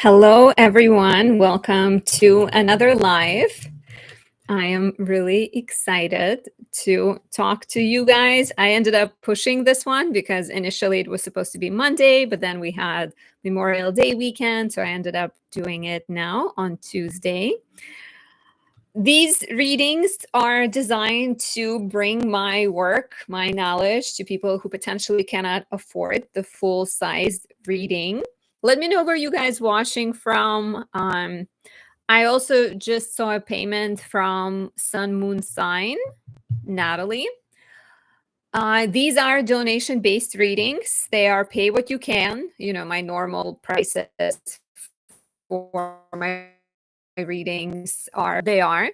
Hello, everyone. Welcome to another live. I am really excited to talk to you guys. I ended up pushing this one because initially it was supposed to be Monday, but then we had Memorial Day weekend. So I ended up doing it now on Tuesday. These readings are designed to bring my work, my knowledge to people who potentially cannot afford the full-sized reading. Let me know where you guys watching from. I also just saw a payment from Sun Moon Sign, Natalie. These are donation-based readings. They are pay what you can. You know, my normal prices for my readings are. But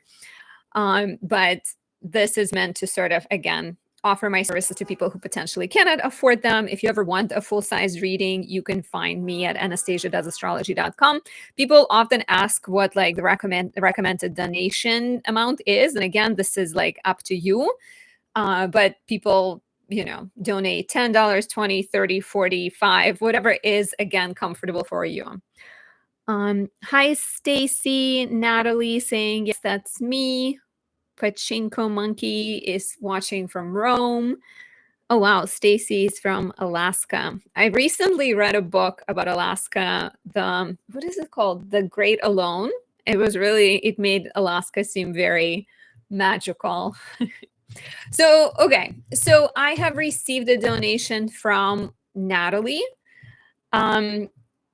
this is meant to sort of, again, offer my services to people who potentially cannot afford them. If you ever want a full-size reading, you can find me at anastasia.astrology.com. People often ask what like the recommended donation amount is. And again, this is like up to you. But people, you know, donate $10, $20, $30, $45, whatever is, again, comfortable for you. Hi, Stacy. Natalie saying, yes, that's me. Pachinko Monkey is watching from Rome. Oh, wow. Stacy's from Alaska. I recently read a book about Alaska. What is it called? The Great Alone. It made Alaska seem very magical. So, okay. So I have received a donation from Natalie.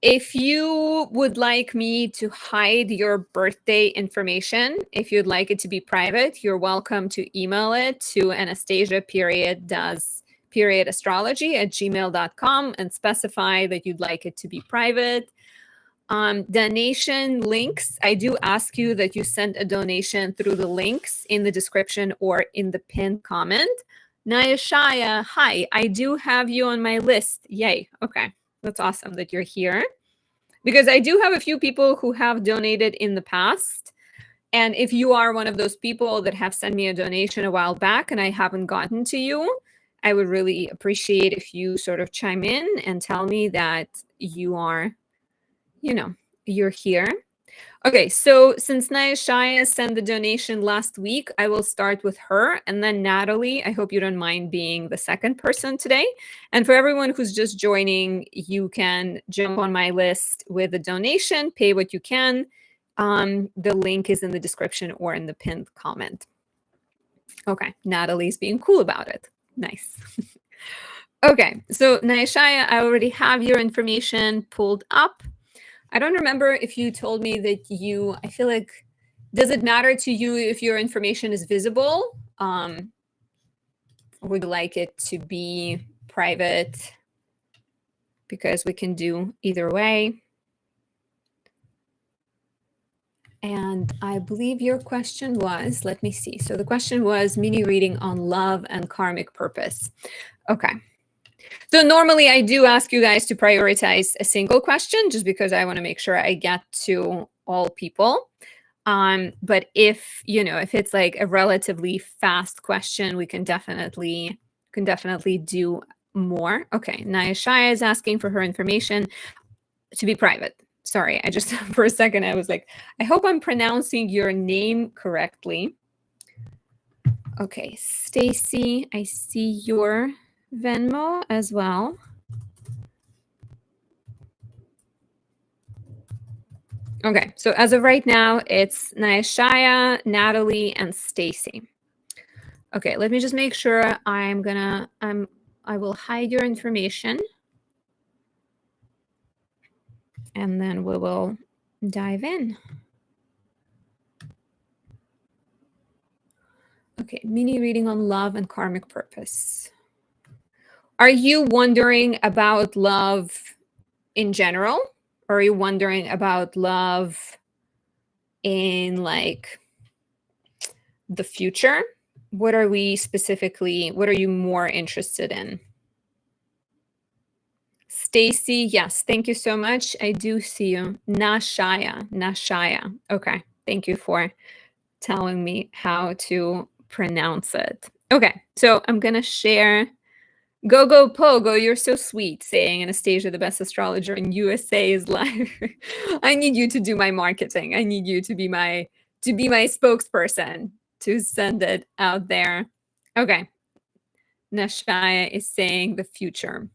If you would like me to hide your birthday information, if you'd like it to be private, you're welcome to email it to anastasia.astrology@gmail.com and specify that you'd like it to be private. Donation links, I do ask you that you send a donation through the links in the description or in the pinned comment. Nashia, hi, I do have you on my list. Yay. Okay. That's awesome that you're here. Because I do have a few people who have donated in the past. And if you are one of those people that have sent me a donation a while back and I haven't gotten to you, I would really appreciate if you sort of chime in and tell me that you are, you know, you're here. Okay, so since Nashia sent the donation last week, I will start with her. And then Natalie, I hope you don't mind being the second person today. And for everyone who's just joining, you can jump on my list with a donation, pay what you can. The link is in the description or in the pinned comment. Okay, Natalie's being cool about it. Nice. Okay, so Nashia, I already have your information pulled up. I don't remember if you told me that I feel like, does it matter to you if your information is visible? Would you like it to be private? Because we can do either way. And I believe your question was, let me see. So the question was mini reading on love and karmic purpose. Okay. So normally I do ask you guys to prioritize a single question just because I want to make sure I get to all people. But if it's like a relatively fast question, we can definitely do more. Okay, Nashia is asking for her information to be private. Sorry, I just for a second I was like, I hope I'm pronouncing your name correctly. Okay, Stacy, I see your Venmo as well. Okay, so as of right now, it's Nashia, Natalie, and Stacy. Okay, let me just make sure I will hide your information. And then we will dive in. Okay, mini reading on love and karmic purpose. Are you wondering about love in general? Or are you wondering about love in like the future? What are you more interested in? Stacy, yes, thank you so much. I do see you. Nashia. Okay, thank you for telling me how to pronounce it. Okay, so I'm gonna share Go go Pogo, you're so sweet, saying Anastasia, the best astrologer in USA, is live. I need you to do my marketing. I need you to be my spokesperson to send it out there. Okay. Nashia is saying the future.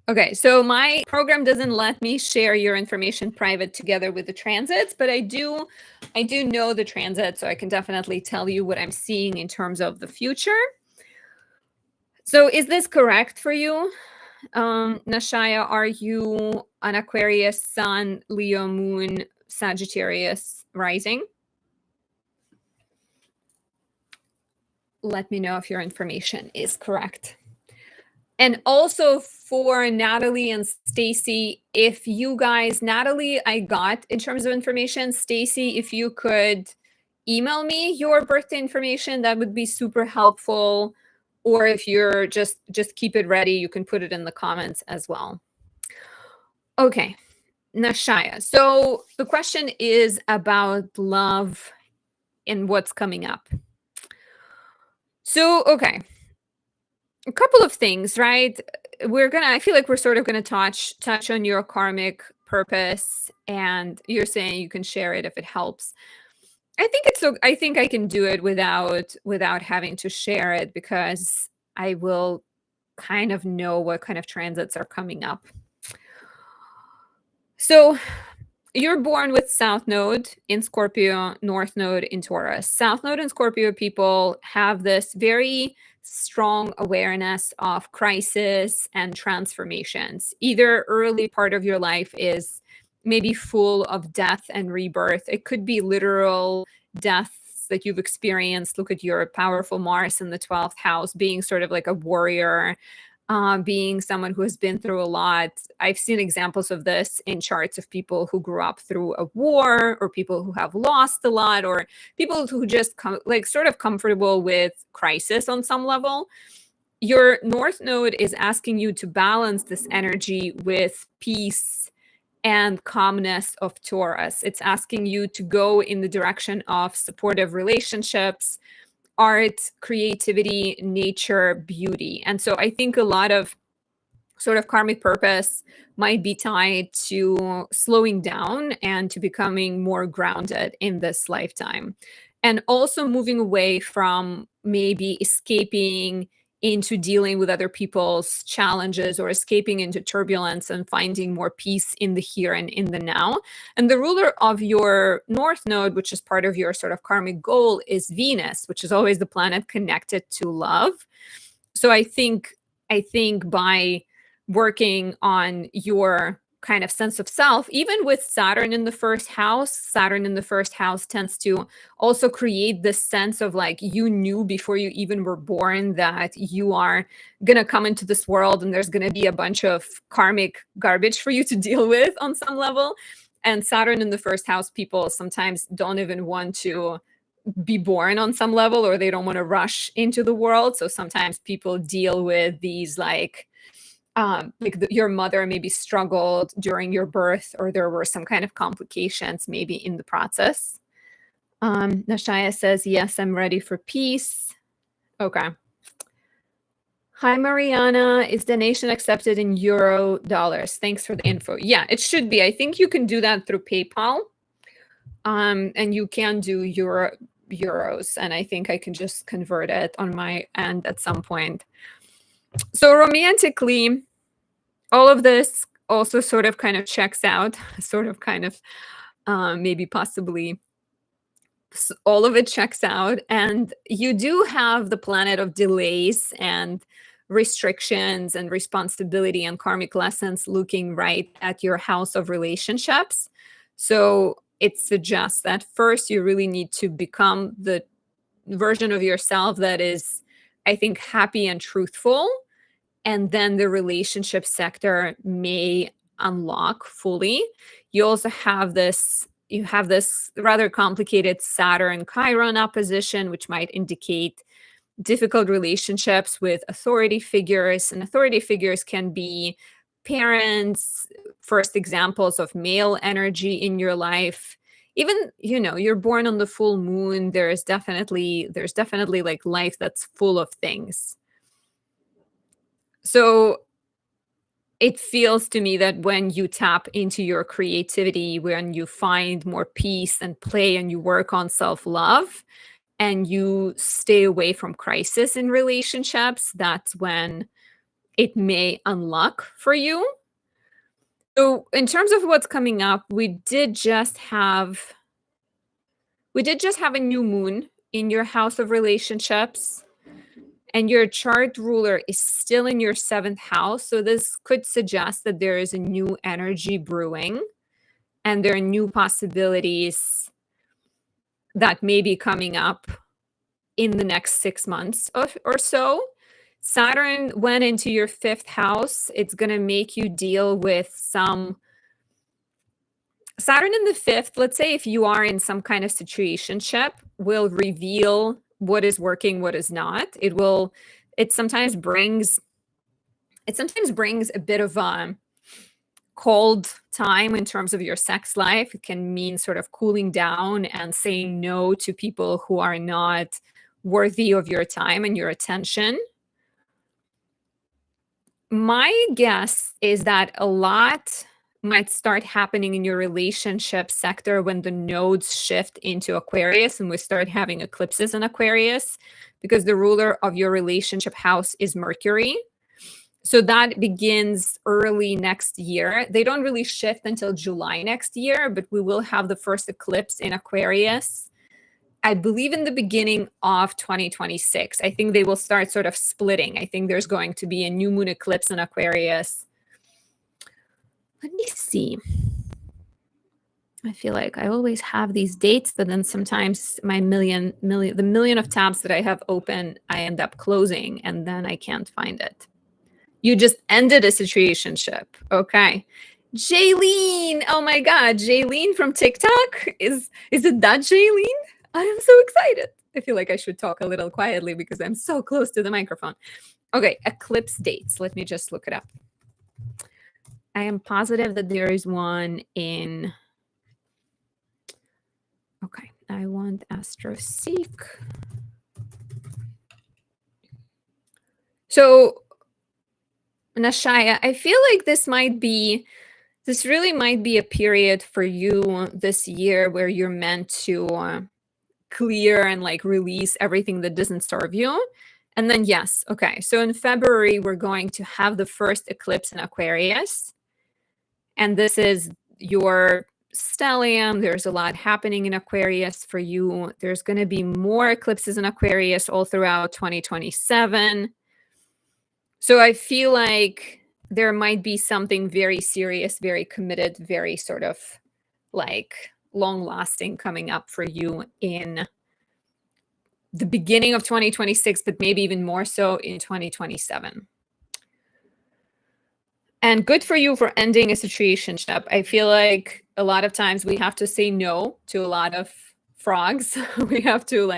Okay, so my program doesn't let me share your information private together with the transits, but I do know the transit, so I can definitely tell you what I'm seeing in terms of the future. So is this correct for you? Nashia, are you an Aquarius Sun, Leo Moon, Sagittarius rising? Let me know if your information is correct. And also for Natalie and Stacy, if you guys, Natalie, I got in terms of information. Stacy, if you could email me your birthday information, that would be super helpful. Or if you're just keep it ready, you can put it in the comments as well. Okay, Nashia. So the question is about love and what's coming up. So, okay, a couple of things, right? I feel like we're sort of gonna touch on your karmic purpose, and you're saying you can share it if it helps. I think I can do it without having to share it, because I will kind of know what kind of transits are coming up. So you're born with South Node in Scorpio, North Node in Taurus. South Node and Scorpio people have this very strong awareness of crisis and transformations. Either early part of your life is maybe full of death and rebirth. It could be literal deaths that you've experienced. Look at your powerful Mars in the 12th house, being sort of like a warrior, being someone who has been through a lot. I've seen examples of this in charts of people who grew up through a war, or people who have lost a lot, or people who just sort of comfortable with crisis on some level. Your North Node is asking you to balance this energy with peace and calmness of Taurus. It's asking you to go in the direction of supportive relationships, art, creativity, nature, beauty. And so I think a lot of sort of karmic purpose might be tied to slowing down and to becoming more grounded in this lifetime. And also moving away from maybe escaping into dealing with other people's challenges, or escaping into turbulence, and finding more peace in the here and in the now. And the ruler of your North Node, which is part of your sort of karmic goal, is Venus, which is always the planet connected to love. So I think by working on your kind of sense of self, even with Saturn in the first house tends to also create this sense of like, you knew before you even were born that you are gonna come into this world, and there's gonna be a bunch of karmic garbage for you to deal with on some level. And Saturn in the first house people sometimes don't even want to be born on some level, or they don't want to rush into the world. So sometimes people deal with these your mother maybe struggled during your birth, or there were some kind of complications maybe in the process. Nashia says, yes, I'm ready for peace. Okay. Hi, Mariana. Is donation accepted in euro, dollars? Thanks for the info. Yeah, it should be. I think you can do that through PayPal. And you can do euros, and I think I can just convert it on my end at some point. So romantically, all of this also sort of kind of checks out, maybe possibly all of it checks out. And you do have the planet of delays and restrictions and responsibility and karmic lessons looking right at your house of relationships. So it suggests that first you really need to become the version of yourself that is, I think, happy and truthful. And then the relationship sector may unlock fully. You also have this rather complicated Saturn Chiron opposition, which might indicate difficult relationships with authority figures. And authority figures can be parents, first examples of male energy in your life. Even, you're born on the full moon. There's definitely like life that's full of things. So it feels to me that when you tap into your creativity, when you find more peace and play and you work on self-love and you stay away from crisis in relationships, that's when it may unlock for you. So in terms of what's coming up, we did just have a new moon in your house of relationships, and your chart ruler is still in your seventh house. So this could suggest that there is a new energy brewing and there are new possibilities that may be coming up in the next 6 months or so. Saturn went into your fifth house. It's going to make you deal with some Saturn in the fifth. Let's say if you are in some kind of situationship, will reveal what is working, what is not. It sometimes brings a bit of a cold time in terms of your sex life. It can mean sort of cooling down and saying no to people who are not worthy of your time and your attention. My guess is that a lot might start happening in your relationship sector when the nodes shift into Aquarius and we start having eclipses in Aquarius, because the ruler of your relationship house is Mercury. So that begins early next year. They don't really shift until July next year, but we will have the first eclipse in Aquarius, I believe, in the beginning of 2026. I think they will start sort of splitting. I think there's going to be a new moon eclipse in Aquarius. Let me see. I feel like I always have these dates, but then sometimes the million of tabs that I have open, I end up closing and then I can't find it. You just ended a situationship. Okay. Jaylene. Oh my God. Jaylene from TikTok. Is it that Jaylene? I am so excited. I feel like I should talk a little quietly because I'm so close to the microphone. Okay. Eclipse dates. Let me just look it up. I am positive that there is one in. Okay. I want AstroSeek. So, Nashia, I feel like this really might be a period for you this year where you're meant to clear and like release everything that doesn't serve you. And then, yes, okay. So in February, we're going to have the first eclipse in Aquarius. And this is your stellium. There's a lot happening in Aquarius for you. There's going to be more eclipses in Aquarius all throughout 2027. So I feel like there might be something very serious, very committed, very sort of like long lasting coming up for you in the beginning of 2026, but maybe even more so in 2027. And good for you for ending a situationship. I feel like a lot of times we have to say no to a lot of frogs. we have to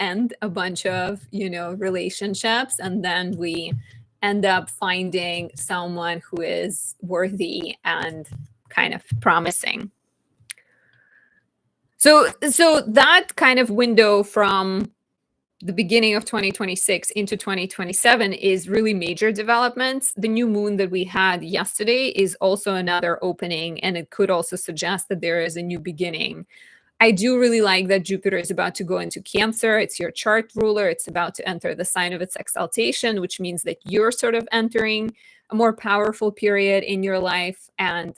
end a bunch of, relationships, and then we end up finding someone who is worthy and kind of promising. So that kind of window from the beginning of 2026 into 2027 is really major developments. The new moon that we had yesterday is also another opening, and it could also suggest that there is a new beginning. I do really like that Jupiter is about to go into Cancer. It's your chart ruler. It's about to enter the sign of its exaltation, which means that you're sort of entering a more powerful period in your life, and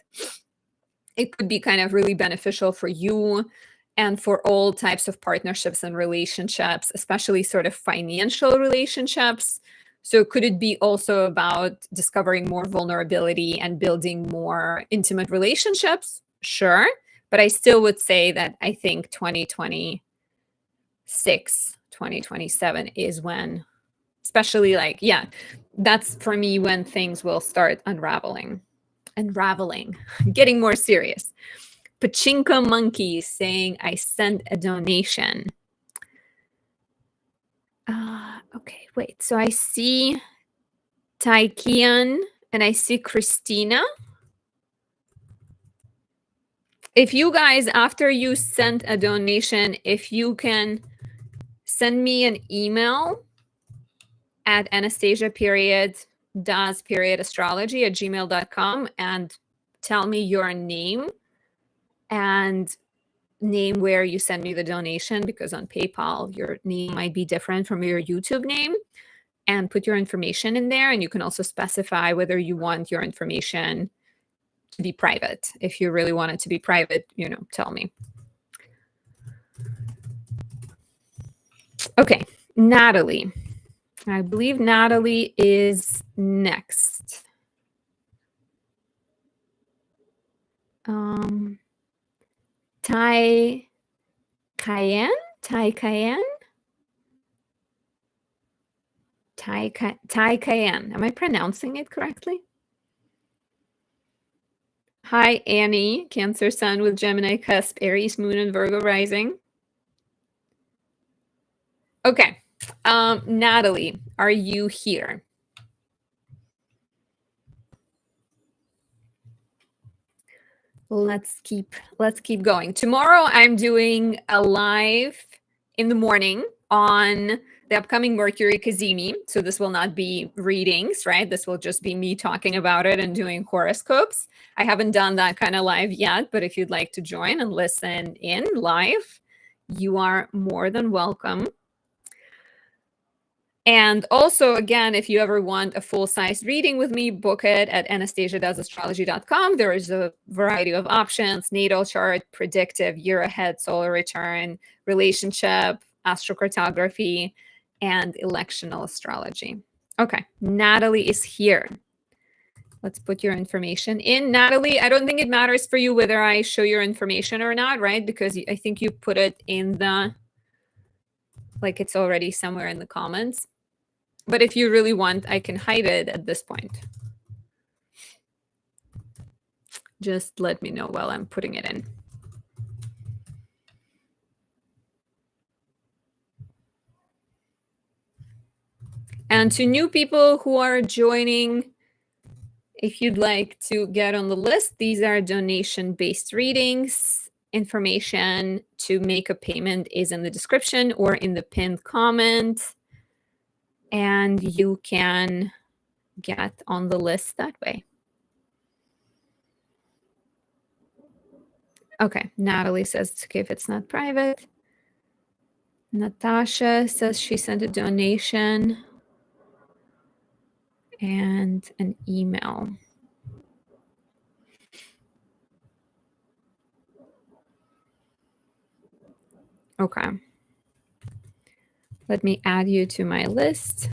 it could be kind of really beneficial for you and for all types of partnerships and relationships, especially sort of financial relationships. So could it be also about discovering more vulnerability and building more intimate relationships? Sure. But I still would say that I think 2026, 2027 is when, especially that's for me when things will start unraveling, getting more serious. Pachinko Monkey saying, I sent a donation. Okay, wait. So I see Tai Cayenne and I see Christina. If you guys, after you sent a donation, if you can send me an email at Anastasia does.astrology@gmail.com and tell me your name and name where you send me the donation, because on PayPal your name might be different from your YouTube name, and put your information in there. And you can also specify whether you want your information to be private. If you really want it to be private, tell me. Okay, Natalie. I believe Natalie is next. Tai Cayenne? Tai Cayenne? Tai Cayenne. Am I pronouncing it correctly? Hi, Annie. Cancer Sun with Gemini cusp, Aries Moon, and Virgo rising. Okay. Natalie, are you here? Let's keep going. Tomorrow I'm doing a live in the morning on the upcoming Mercury Kazemi. So this will not be readings, right? This will just be me talking about it and doing horoscopes. I haven't done that kind of live yet, but if you'd like to join and listen in live, you are more than welcome. And also, again, if you ever want a full-size reading with me, book it at anastasiadoesastrology.com. There is a variety of options: natal chart, predictive, year ahead, solar return, relationship, astrocartography, and electional astrology. Okay, Natalie is here. Let's put your information in. Natalie, I don't think it matters for you whether I show your information or not, right? Because I think you put it in the, like, it's already somewhere in the comments. But if you really want, I can hide it at this point. Just let me know while I'm putting it in. And to new people who are joining, if you'd like to get on the list, these are donation-based readings. Information to make a payment is in the description or in the pinned comment. And you can get on the list that way. Okay, Natalie says it's okay if it's not private. Natasha says she sent a donation and an email. Okay. Let me add you to my list.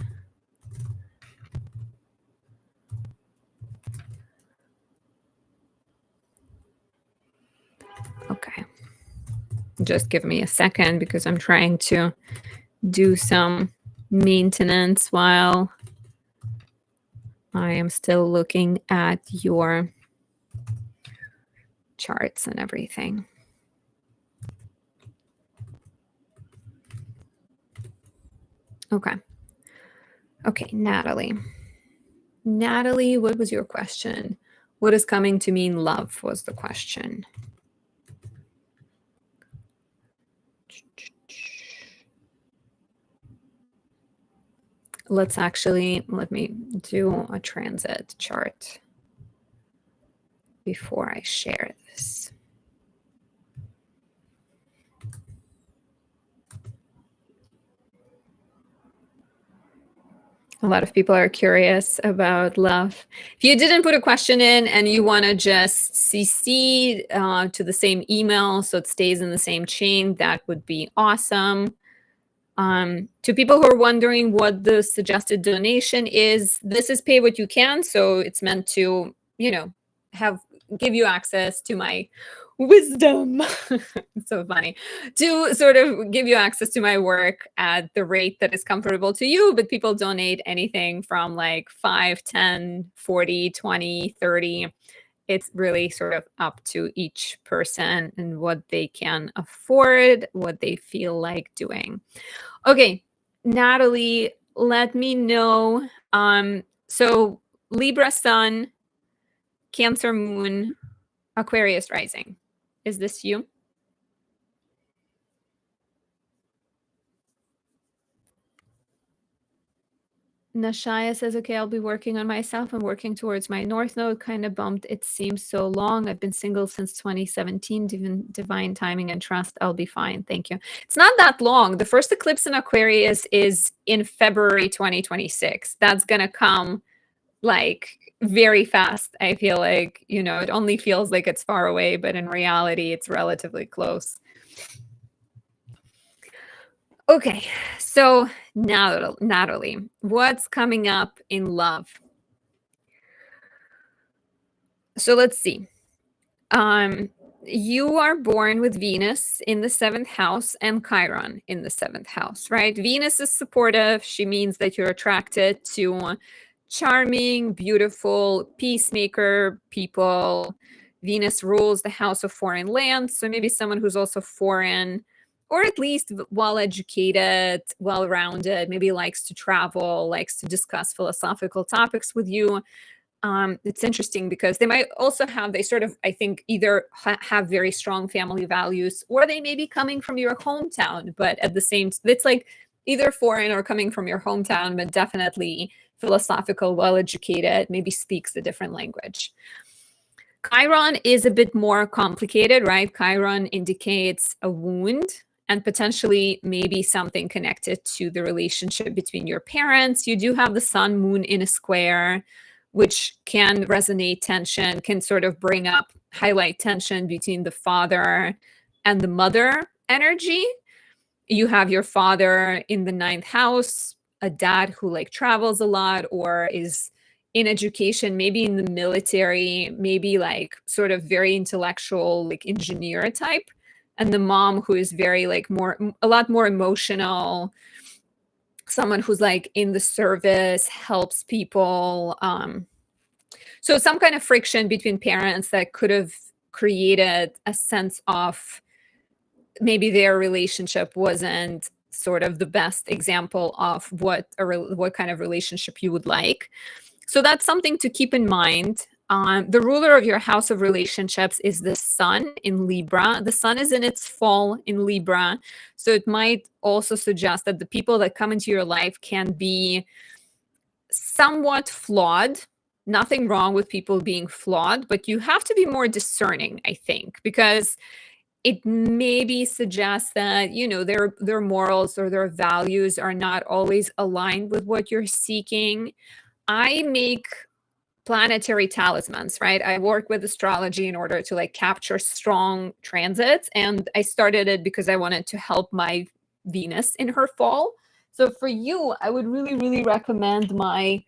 Okay. Just give me a second because I'm trying to do some maintenance while I am still looking at your charts and everything. Okay. Okay, Natalie. Natalie, what was your question? What is coming to mean love was the question. Let me do a transit chart before I share this. A lot of people are curious about love. If you didn't put a question in and you want to just CC to the same email so it stays in the same chain, that would be awesome. To people who are wondering what the suggested donation is, this is pay what you can. So it's meant to, give you access to my wisdom. It's so funny, to sort of give you access to my work at the rate that is comfortable to you. But people donate anything from like 5, 10, 40, 20, 30. It's really sort of up to each person and what they can afford, what they feel like doing. Okay, Natalie, let me know. So Libra Sun, Cancer Moon, Aquarius rising. Is this you? Nashia says, okay, I'll be working on myself. I'm working towards my North Node. Kind of bummed. It seems so long. I've been single since 2017. Divine timing and trust. I'll be fine. Thank you. It's not that long. The first eclipse in Aquarius is in February 2026. That's going to come like very fast. I feel like, it only feels like it's far away, but in reality, it's relatively close. Okay, so Natalie, what's coming up in love? So let's see. You are born with Venus in the 7th house and Chiron in the 7th house, right? Venus is supportive. She means that you're attracted to charming, beautiful, peacemaker people. Venus rules the house of foreign lands. So maybe someone who's also foreign, or at least well-educated, well-rounded, maybe likes to travel, likes to discuss philosophical topics with you. It's interesting because they might also they sort of, I think, either have very strong family values, or they may be coming from your hometown, but at the same, it's like either foreign or coming from your hometown, but definitely philosophical, well-educated, maybe speaks a different language. Chiron is a bit more complicated, right? Chiron indicates a wound and potentially maybe something connected to the relationship between your parents. You do have the sun moon in a square, which can resonate tension, can sort of highlight tension between the father and the mother energy. You have your father in the 9th house, a dad who like travels a lot or is in education, maybe in the military, maybe like sort of very intellectual, like engineer type. And the mom who is very like a lot more emotional, someone who's like in the service, helps people. So some kind of friction between parents that could have created a sense of maybe their relationship wasn't sort of the best example of what kind of relationship you would like. So that's something to keep in mind. The ruler of your house of relationships is the sun in Libra. The sun is in its fall in Libra. So it might also suggest that the people that come into your life can be somewhat flawed. Nothing wrong with people being flawed, but you have to be more discerning, I think, because it maybe suggests that, their morals or their values are not always aligned with what you're seeking. I make planetary talismans, right? I work with astrology in order to like capture strong transits. And I started it because I wanted to help my Venus in her fall. So for you, I would really, really recommend my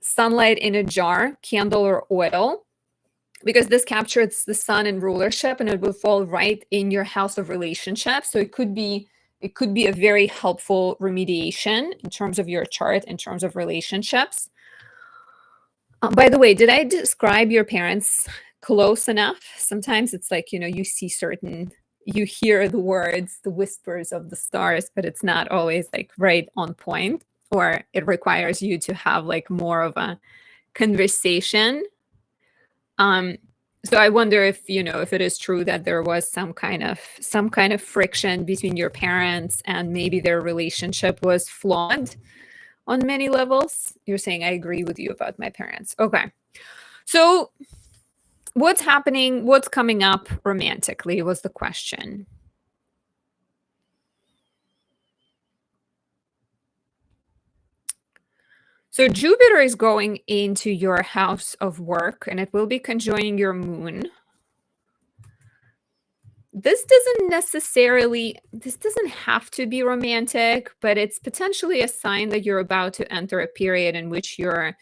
sunlight in a jar, candle or oil, because this captures the sun in rulership and it will fall right in your house of relationships. So it could be a very helpful remediation in terms of your chart, in terms of relationships. By the way, did I describe your parents close enough? Sometimes it's like, you hear the words, the whispers of the stars, but it's not always like right on point, or it requires you to have like more of a conversation. So I wonder if it is true that there was some kind of friction between your parents and maybe their relationship was flawed on many levels. You're saying I agree with you about my parents. Okay. So what's happening? What's coming up romantically was the question. So Jupiter is going into your house of work and it will be conjoining your moon. This doesn't have to be romantic, but it's potentially a sign that you're about to enter a period in which you're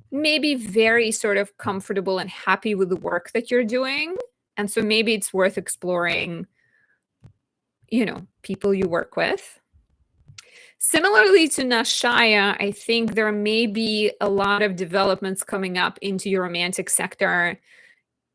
maybe very sort of comfortable and happy with the work that you're doing. And so maybe it's worth exploring, people you work with. Similarly to Nashia, I think there may be a lot of developments coming up into your romantic sector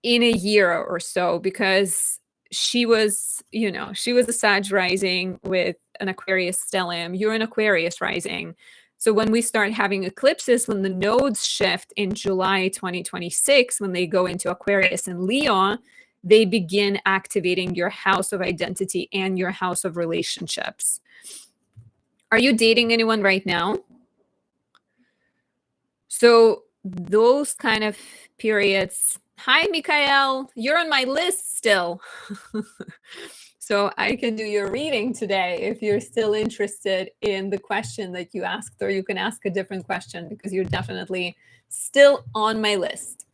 in a year or so, because she was a Sag rising with an Aquarius stellium. You're an Aquarius rising. So when we start having eclipses, when the nodes shift in July 2026, when they go into Aquarius and Leo, they begin activating your house of identity and your house of relationships. Are you dating anyone right now? So those kind of periods. Hi, Mikael. You're on my list still. So I can do your reading today if you're still interested in the question that you asked, or you can ask a different question because you're definitely still on my list.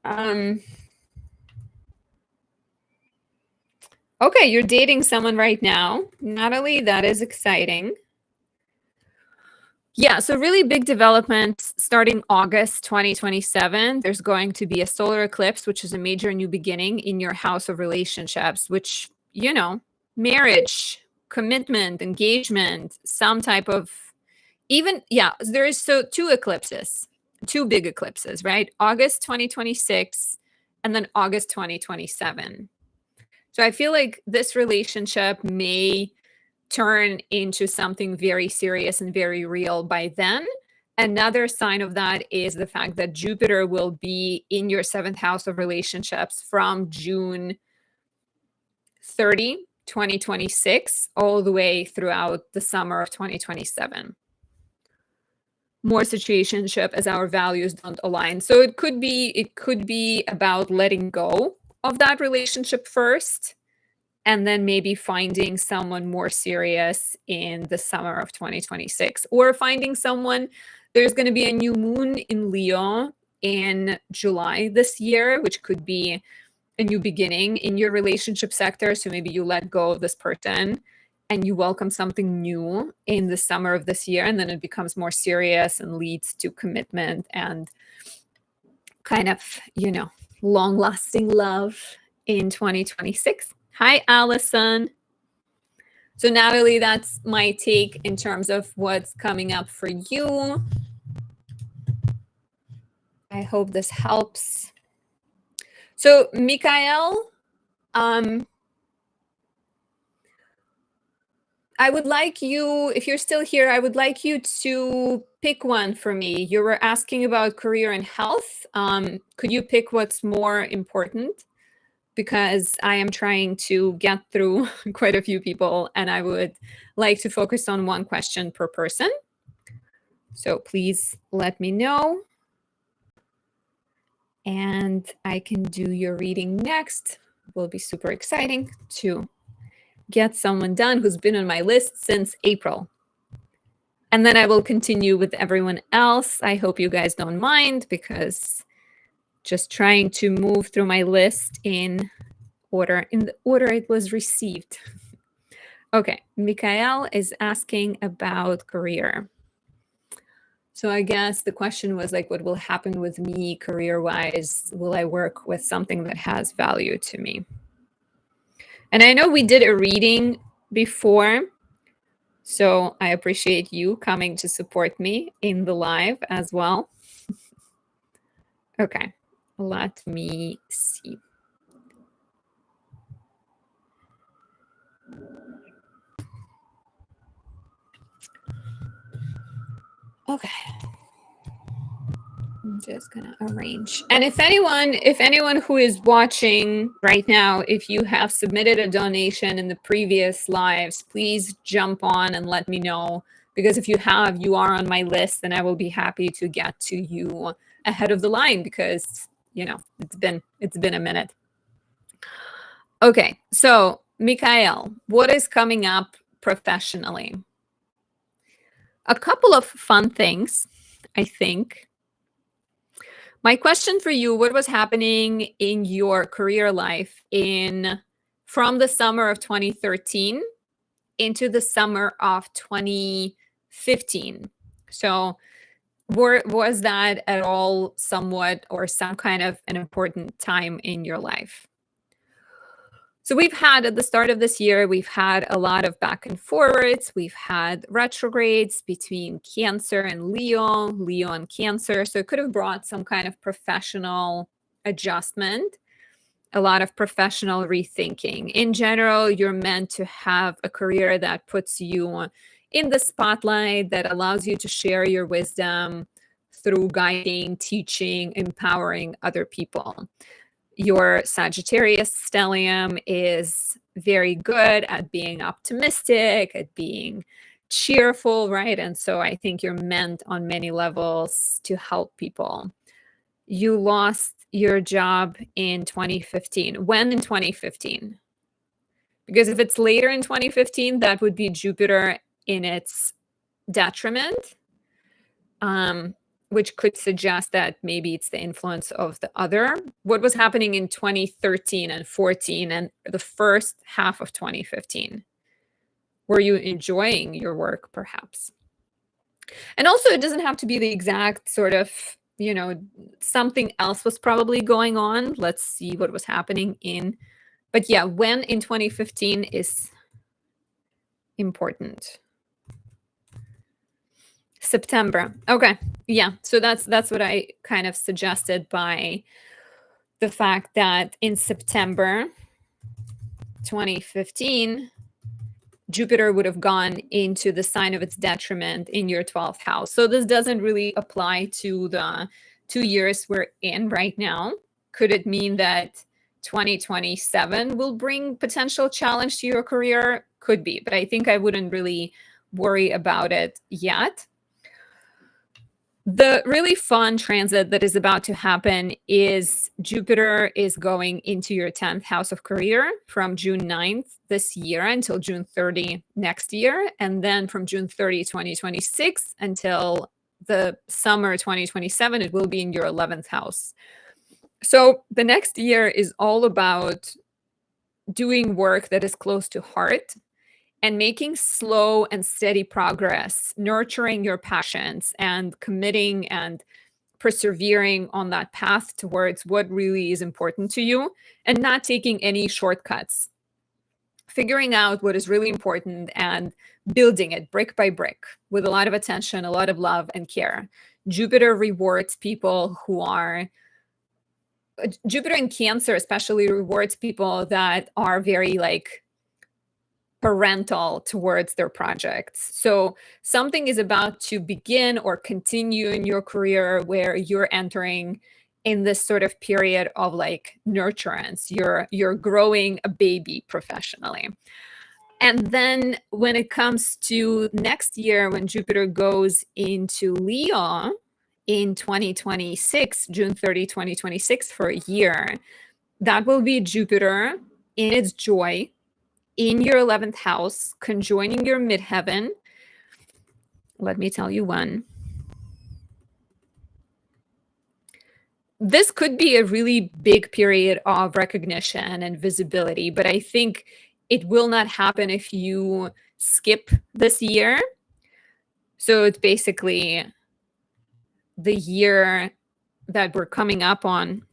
Okay, you're dating someone right now, Natalie. That is exciting. Yeah, so really big development starting August 2027. There's going to be a solar eclipse, which is a major new beginning in your house of relationships, which, you know, marriage, commitment, engagement, some type of even, yeah, there is so two eclipses, two big eclipses, right? August 2026 and then August 2027. So I feel like this relationship may turn into something very serious and very real by then. Another sign of that is the fact that Jupiter will be in your seventh house of relationships from June 30, 2026, all the way throughout the summer of 2027. More situationship as our values don't align. So it could be about letting go of that relationship first, and then maybe finding someone more serious in the summer of 2026, or finding someone. There's going to be a new moon in Leo in July this year, which could be a new beginning in your relationship sector. So maybe you let go of this person and you welcome something new in the summer of this year, and then it becomes more serious and leads to commitment and kind of, long lasting love in 2026. Hi, Allison. So, Natalie, that's my take in terms of what's coming up for you. I hope this helps. So, Mikael, I would like you, if you're still here, I would like you to pick one for me. You were asking about career and health. Could you pick what's more important? Because I am trying to get through quite a few people, and I would like to focus on one question per person. So please let me know. And I can do your reading next. It will be super exciting to get someone done who's been on my list since April. And then I will continue with everyone else. I hope you guys don't mind, because just trying to move through my list in the order it was received. Okay, Mikael is asking about career. So I guess the question was like, what will happen with me career-wise? Will I work with something that has value to me? And I know we did a reading before, so I appreciate you coming to support me in the live as well. Okay, let me see. Okay. I'm just gonna arrange. And if anyone who is watching right now, if you have submitted a donation in the previous lives, please jump on and let me know. Because if you have, you are on my list, and I will be happy to get to you ahead of the line, because it's been a minute. Okay, so Mikael, what is coming up professionally? A couple of fun things, I think. My question for you, what was happening in your career life from the summer of 2013 into the summer of 2015? So was that at all somewhat or some kind of an important time in your life? So we've had, at the start of this year, we've had a lot of back and forwards. We've had retrogrades between Cancer and Leo and Cancer. So it could have brought some kind of professional adjustment, a lot of professional rethinking. In general, you're meant to have a career that puts you in the spotlight, that allows you to share your wisdom through guiding, teaching, empowering other people. Your Sagittarius stellium is very good at being optimistic, at being cheerful, right? And so I think you're meant on many levels to help people. You lost your job in 2015. When in 2015? Because if it's later in 2015, that would be Jupiter in its detriment, which could suggest that maybe it's the influence of the other. What was happening in 2013 and 14 and the first half of 2015? Were you enjoying your work, perhaps? And also, it doesn't have to be the exact sort of, something else was probably going on. Let's see what was happening in. But yeah, when in 2015 is important. September. Okay. Yeah. So that's what I kind of suggested by the fact that in September 2015, Jupiter would have gone into the sign of its detriment in your 12th house. So this doesn't really apply to the 2 years we're in right now. Could it mean that 2027 will bring potential challenge to your career? Could be, but I think I wouldn't really worry about it yet. The really fun transit that is about to happen is Jupiter is going into your 10th house of career from June 9th this year until June 30 next year. And then from June 30, 2026 until the summer 2027, it will be in your 11th house. So the next year is all about doing work that is close to heart and making slow and steady progress, nurturing your passions and committing and persevering on that path towards what really is important to you and not taking any shortcuts. Figuring out what is really important and building it brick by brick with a lot of attention, a lot of love and care. Jupiter rewards people who are Jupiter in Cancer especially rewards people that are very parental towards their projects. So something is about to begin or continue in your career where you're entering in this sort of period of nurturance. You're growing a baby professionally. And then when it comes to next year, when Jupiter goes into Leo in 2026, June 30, 2026 for a year, that will be Jupiter in its joy in your 11th house, conjoining your midheaven. Let me tell you when. This could be a really big period of recognition and visibility, but I think it will not happen if you skip this year. So it's basically the year that we're coming up on.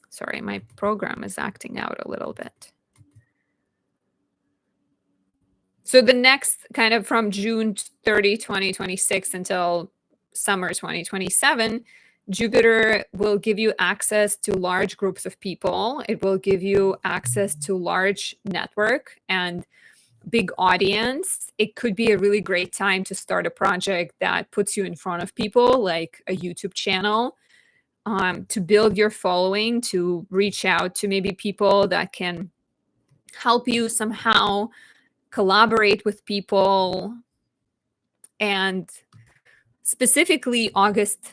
Sorry, my program is acting out a little bit. So the next kind of from June 30, 2026 until summer 2027, Jupiter will give you access to large groups of people. It will give you access to large network and big audience. It could be a really great time to start a project that puts you in front of people, like a YouTube channel, to build your following, to reach out to maybe people that can help you somehow collaborate with people. And specifically August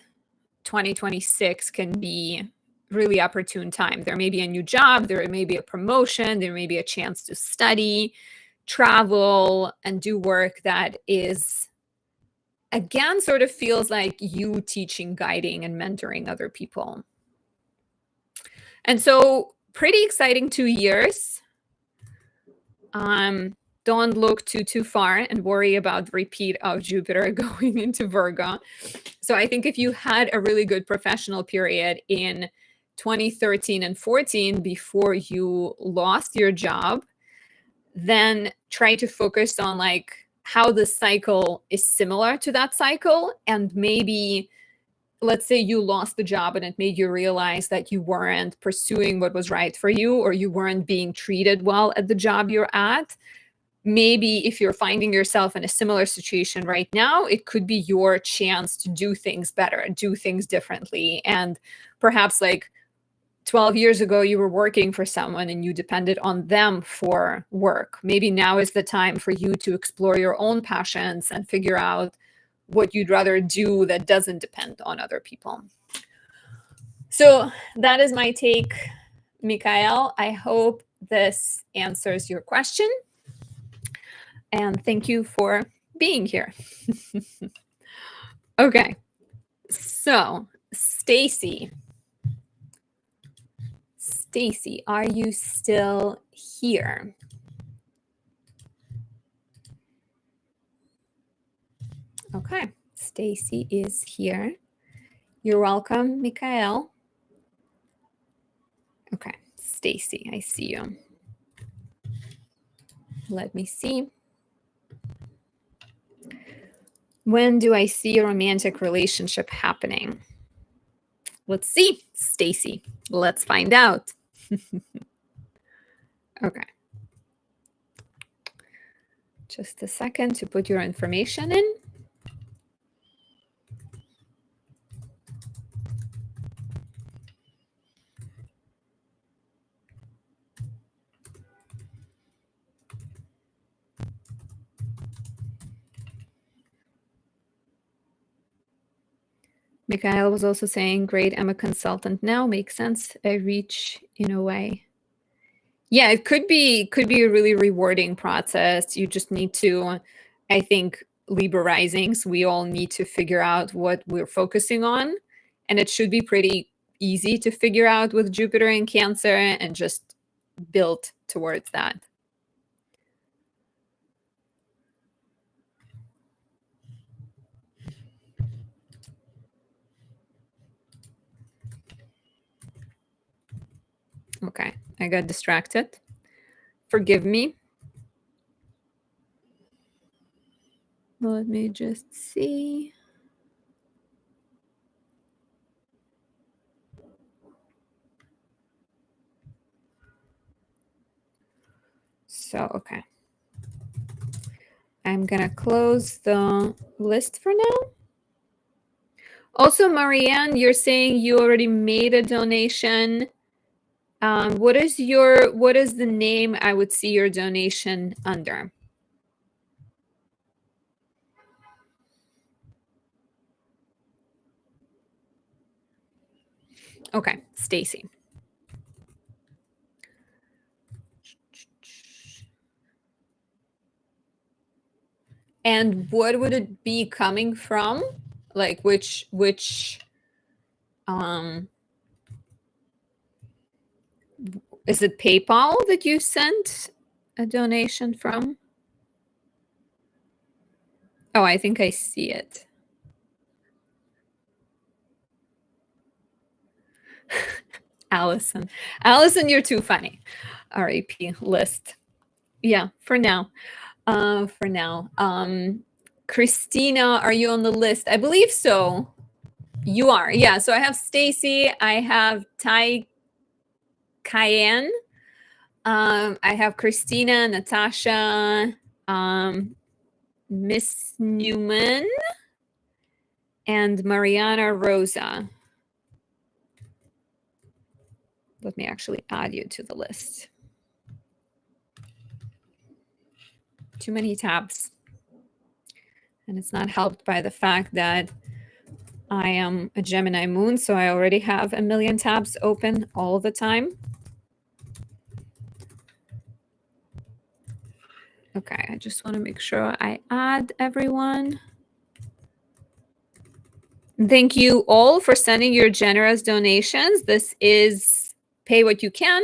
2026 can be really opportune time. There may be a new job, there may be a promotion, there may be a chance to study, travel, and do work that is, again, sort of feels like you teaching, guiding, and mentoring other people. And so pretty exciting 2 years. Don't look too far and worry about the repeat of Jupiter going into Virgo. So I think if you had a really good professional period in 2013 and 14 before you lost your job, then try to focus on how the cycle is similar to that cycle. And maybe, let's say you lost the job and it made you realize that you weren't pursuing what was right for you, or you weren't being treated well at the job you're at. Maybe if you're finding yourself in a similar situation right now, it could be your chance to do things better, do things differently, and perhaps 12 years ago you were working for someone and you depended on them for work. Maybe now is the time for you to explore your own passions and figure out what you'd rather do that doesn't depend on other people. So that is my take, Mikael. I hope this answers your question. And thank you for being here. Okay. So, Stacy. Stacy, are you still here? Okay. Stacy is here. You're welcome, Mikael. Okay. Stacy, I see you. Let me see. When do I see a romantic relationship happening? Let's see, Stacy. Let's find out. Okay. Just a second to put your information in. Mikhail was also saying, great, I'm a consultant now. Makes sense. I reach in a way. Yeah, it could be a really rewarding process. You just need to, I think, Libra risings, we all need to figure out what we're focusing on. And it should be pretty easy to figure out with Jupiter in Cancer and just build towards that. Okay, I got distracted. Forgive me. Let me just see. So, okay. I'm gonna close the list for now. Also, Marianne, you're saying you already made a donation. What is the name I would see your donation under? Okay, Stacy. And what would it be coming from? Like which is it PayPal that you sent a donation from? Oh, I think I see it. Allison, you're too funny. RAP list. Yeah, for now. Christina, are you on the list? I believe so. You are. Yeah. So I have Stacy. I have Tai Cayenne. I have Christina, Natasha, Miss Newman, and Mariana Rosa. Let me actually add you to the list. Too many tabs. And it's not helped by the fact that I am a Gemini moon, so I already have a million tabs open all the time. Okay, I just want to make sure I add everyone. Thank you all for sending your generous donations. This is pay what you can.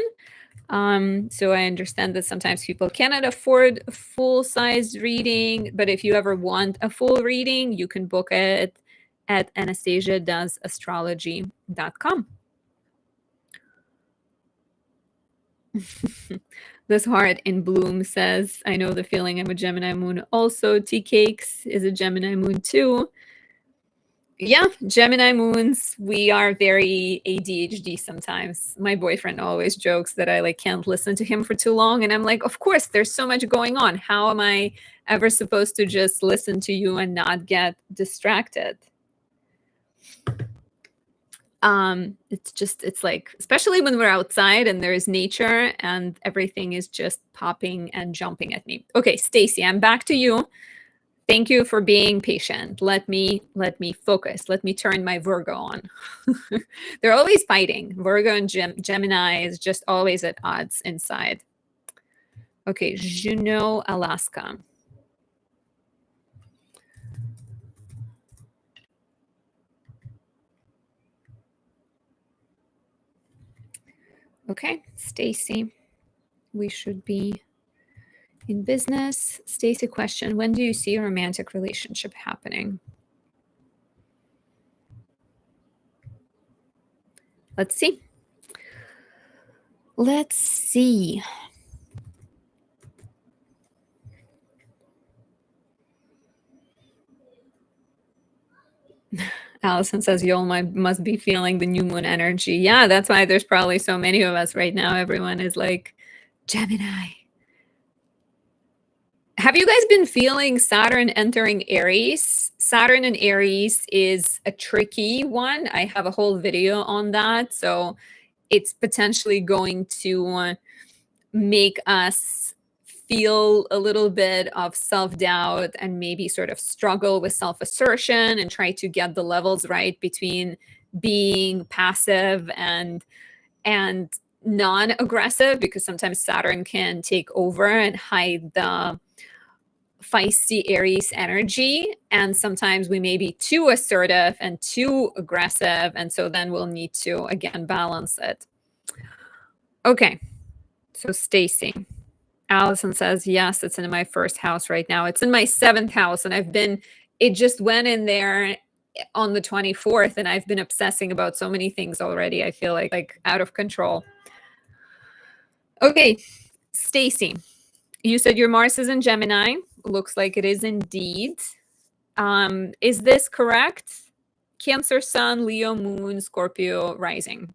So I understand that sometimes people cannot afford a full-size reading, but if you ever want a full reading, you can book it at anastasiadoesastrology.com. This heart in bloom says, I know the feeling, I'm a Gemini moon. Also, Tea Cakes is a Gemini moon too. Yeah, Gemini moons, we are very ADHD sometimes. My boyfriend always jokes that I can't listen to him for too long. And I'm like, of course, there's so much going on. How am I ever supposed to just listen to you and not get distracted? It's like, especially when we're outside and there's nature and everything is just popping and jumping at me. Okay, Stacy, I'm back to you. Thank you for being patient. Let me focus. Let me turn my Virgo on. They're always fighting. Virgo and Gemini is just always at odds inside. Okay, Juneau, Alaska. Okay, Stacy, we should be in business. Stacy, question: when do you see a romantic relationship happening? Let's see. Let's see. Allison says y'all must be feeling the new moon energy. Yeah, that's why there's probably so many of us right now. Everyone is like, Gemini. Have you guys been feeling Saturn entering Aries? Saturn in Aries is a tricky one. I have a whole video on that. So it's potentially going to make us feel a little bit of self-doubt and maybe sort of struggle with self-assertion and try to get the levels right between being passive and non-aggressive, because sometimes Saturn can take over and hide the feisty Aries energy, and sometimes we may be too assertive and too aggressive, and so then we'll need to again balance it. Okay, so Stacy, Allison says, yes, it's in my first house right now. It's in my 7th house, and it just went in there on the 24th, and I've been obsessing about so many things already. I feel like out of control. Okay, Stacy, you said your Mars is in Gemini. Looks like it is indeed. Is this correct? Cancer Sun, Leo Moon, Scorpio Rising.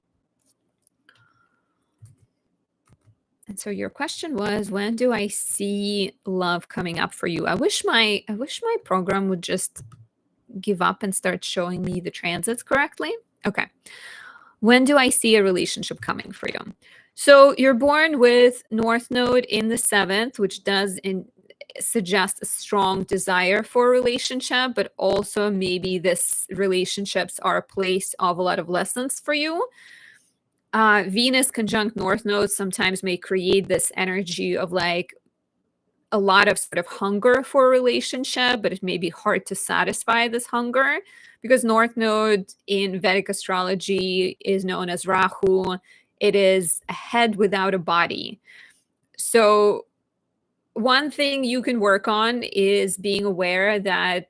And so your question was, when do I see love coming up for you? I wish my program would just give up and start showing me the transits correctly. Okay. When do I see a relationship coming for you? So you're born with North Node in the 7th, which does suggest a strong desire for a relationship, but also maybe this relationships are a place of a lot of lessons for you. Venus conjunct North Node sometimes may create this energy of like a lot of sort of hunger for a relationship, but it may be hard to satisfy this hunger because North Node in Vedic astrology is known as Rahu. It is a head without a body. So one thing you can work on is being aware that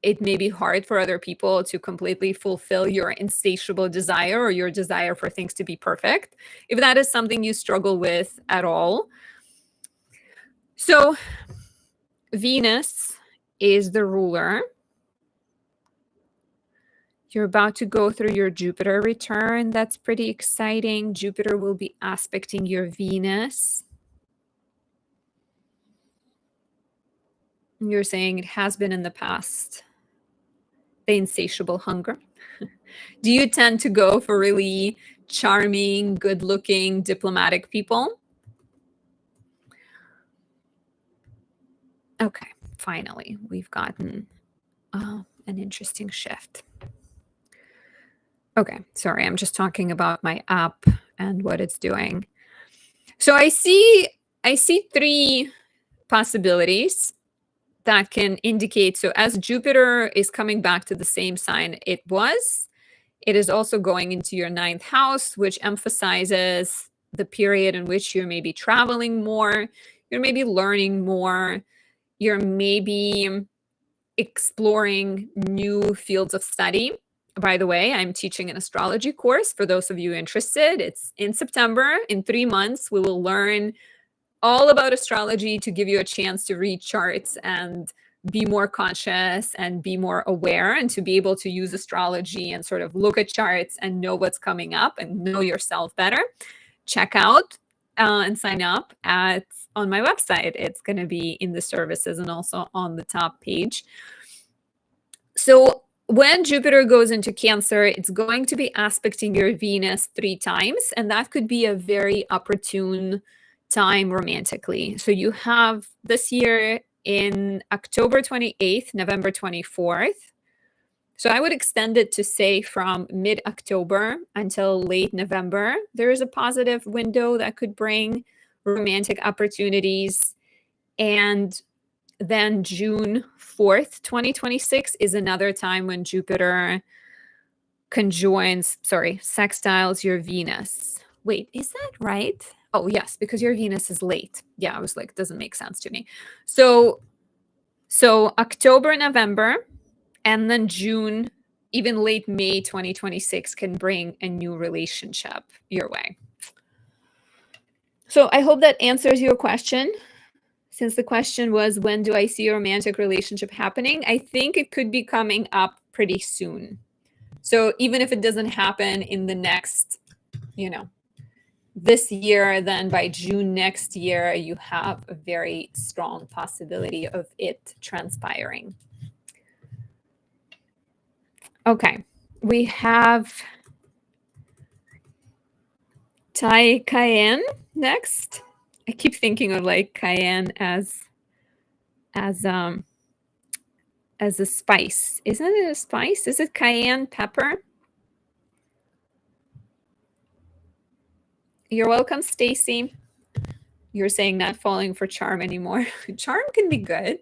it may be hard for other people to completely fulfill your insatiable desire or your desire for things to be perfect, if that is something you struggle with at all. So Venus is the ruler. You're about to go through your Jupiter return. That's pretty exciting. Jupiter will be aspecting your Venus. You're saying it has been in the past. The insatiable hunger. Do you tend to go for really charming, good-looking, diplomatic people? Okay, finally, we've gotten an interesting shift. Okay, sorry, I'm just talking about my app and what it's doing. So I see 3 possibilities that can indicate. So as Jupiter is coming back to the same sign it was, it is also going into your 9th house, which emphasizes the period in which you're maybe traveling more, you're maybe learning more, you're maybe exploring new fields of study. By the way, I'm teaching an astrology course for those of you interested. It's in September. In 3 months, we will learn all about astrology to give you a chance to read charts and be more conscious and be more aware and to be able to use astrology and sort of look at charts and know what's coming up and know yourself better. Check out and sign up on my website. It's going to be in the services and also on the top page. So when Jupiter goes into Cancer, it's going to be aspecting your Venus 3 times, and that could be a very opportune time romantically. So you have this year in October 28th, November 24th. So I would extend it to say from mid-October until late November. There is a positive window that could bring romantic opportunities. And then June 4th, 2026 is another time when Jupiter sextiles your Venus. Wait, is that right? Oh, yes, because your Venus is late. Yeah, I was like, doesn't make sense to me. So October, November, and then June, even late May 2026 can bring a new relationship your way. So I hope that answers your question. Since the question was, when do I see a romantic relationship happening? I think it could be coming up pretty soon. So even if it doesn't happen in the next, this year, then by June next year, you have a very strong possibility of it transpiring. Okay, we have Tai Cayenne next. I keep thinking of like cayenne as a spice. Isn't it a spice? Is it cayenne pepper? You're welcome, Stacy. You're saying not falling for charm anymore. Charm can be good.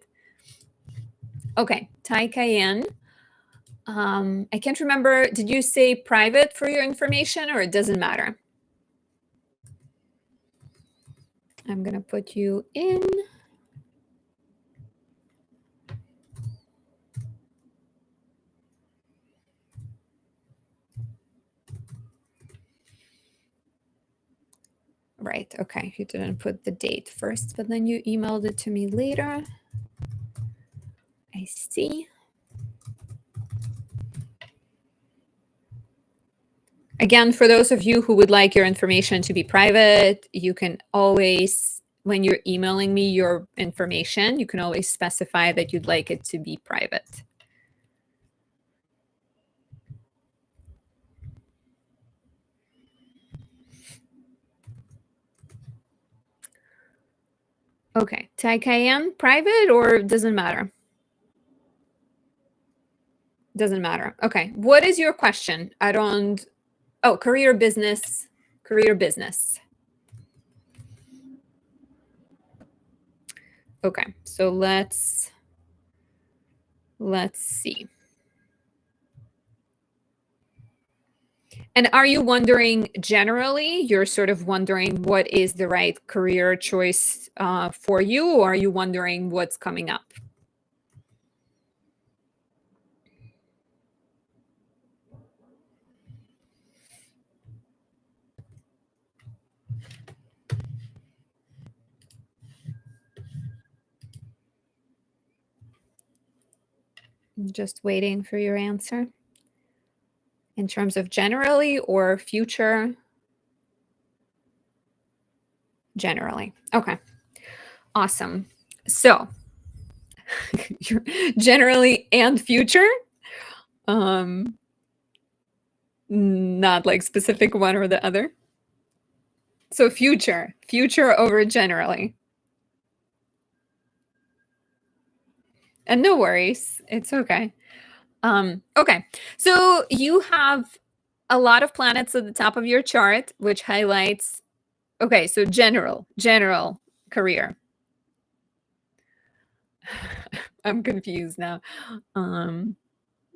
Okay, Tai Cayenne. I can't remember. Did you say private for your information, or it doesn't matter? I'm going to put you in. Right. Okay. You didn't put the date first, but then you emailed it to me later. I see. Again, for those of you who would like your information to be private, you can always, when you're emailing me your information, you can always specify that you'd like it to be private. Okay. Tai Cayenne, private or doesn't matter? Doesn't matter. Okay. What is your question? Oh, career, business. Okay. So let's see. And are you wondering generally, you're sort of wondering what is the right career choice for you, or are you wondering what's coming up? I'm just waiting for your answer. In terms of generally or future? Generally. Okay. Awesome. So generally and future? Not like specific one or the other. So future over generally. And no worries. It's okay. Okay. So you have a lot of planets at the top of your chart, which highlights, okay, so general career. I'm confused now.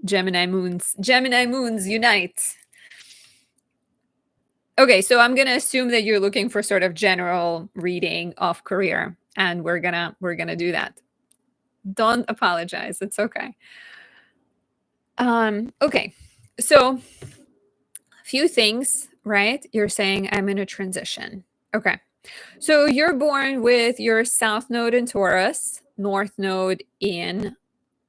Gemini moons unite. Okay, so I'm gonna assume that you're looking for sort of general reading of career, and we're gonna do that. Don't apologize. It's okay. Okay, so a few things, right? You're saying I'm in a transition. Okay, so you're born with your South Node in Taurus, North Node in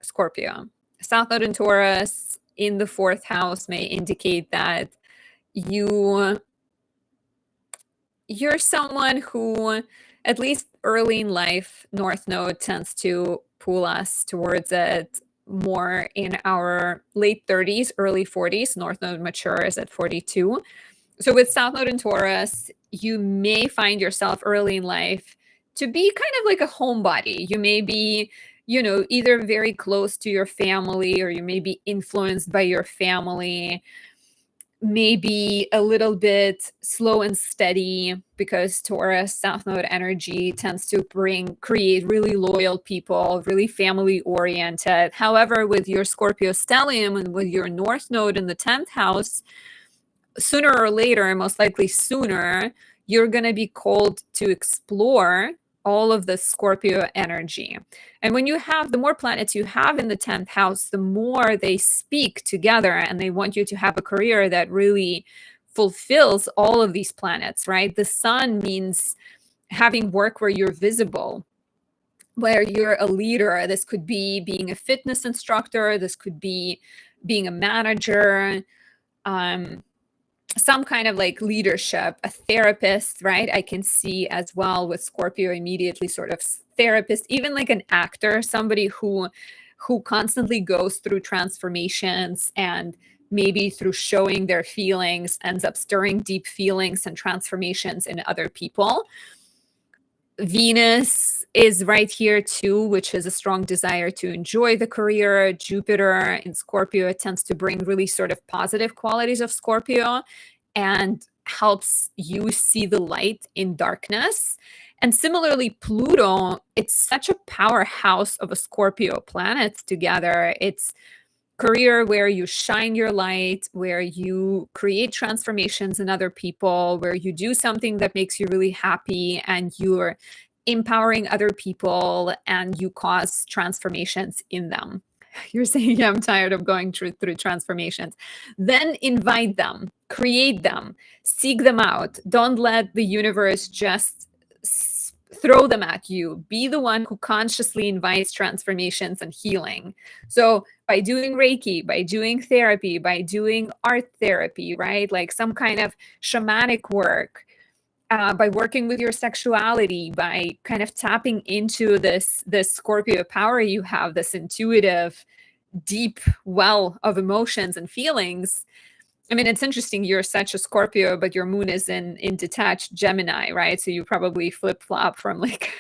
Scorpio. South Node in Taurus in the 4th house may indicate that you're someone who, at least early in life, North Node tends to pull us towards it more in our late 30s, early 40s. North Node matures at 42. So with South Node in Taurus, you may find yourself early in life to be kind of like a homebody. You may be, either very close to your family, or you may be influenced by your family, maybe a little bit slow and steady, because Taurus South Node energy tends to create really loyal people, really family oriented. However, with your Scorpio stellium and with your North Node in the 10th house, sooner or later, most likely sooner, you're going to be called to explore all of the Scorpio energy. And when you have, the more planets you have in the 10th house, the more they speak together and they want you to have a career that really fulfills all of these planets, right? The sun means having work where you're visible, where you're a leader. This could be being a fitness instructor. This could be being a manager, some kind of like leadership, a therapist, right? I can see as well with Scorpio immediately sort of therapist, even like an actor, somebody who constantly goes through transformations, and maybe through showing their feelings ends up stirring deep feelings and transformations in other people. Venus is right here too, which is a strong desire to enjoy the career. Jupiter in Scorpio, it tends to bring really sort of positive qualities of Scorpio and helps you see the light in darkness. And similarly, Pluto, it's such a powerhouse of a Scorpio planet together. It's career where you shine your light, where you create transformations in other people, where you do something that makes you really happy and you're empowering other people and you cause transformations in them. You're saying, yeah, I'm tired of going through transformations. Then invite them, create them, seek them out. Don't let the universe just throw them at you. Be the one who consciously invites transformations and healing. So by doing Reiki, by doing therapy, by doing art therapy, right? Like some kind of shamanic work, by working with your sexuality, by kind of tapping into this Scorpio power you have, this intuitive, deep well of emotions and feelings. I mean, it's interesting. You're such a Scorpio, but your moon is in detached Gemini, right? So you probably flip flop from like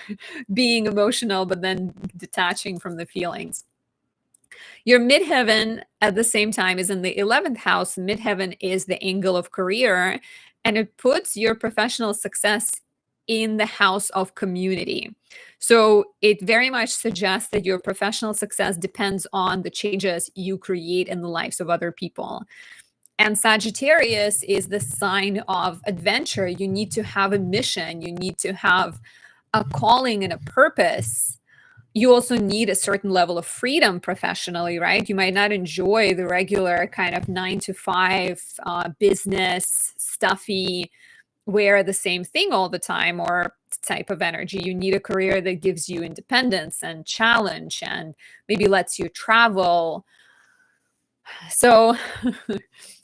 being emotional, but then detaching from the feelings. Your midheaven at the same time is in the 11th house. Midheaven is the angle of career, and it puts your professional success in the house of community. So it very much suggests that your professional success depends on the changes you create in the lives of other people. And Sagittarius is the sign of adventure. You need to have a mission. You need to have a calling and a purpose. You also need a certain level of freedom professionally, right? You might not enjoy the regular kind of 9 to 5 business, stuffy, wear the same thing all the time or type of energy. You need a career that gives you independence and challenge and maybe lets you travel. So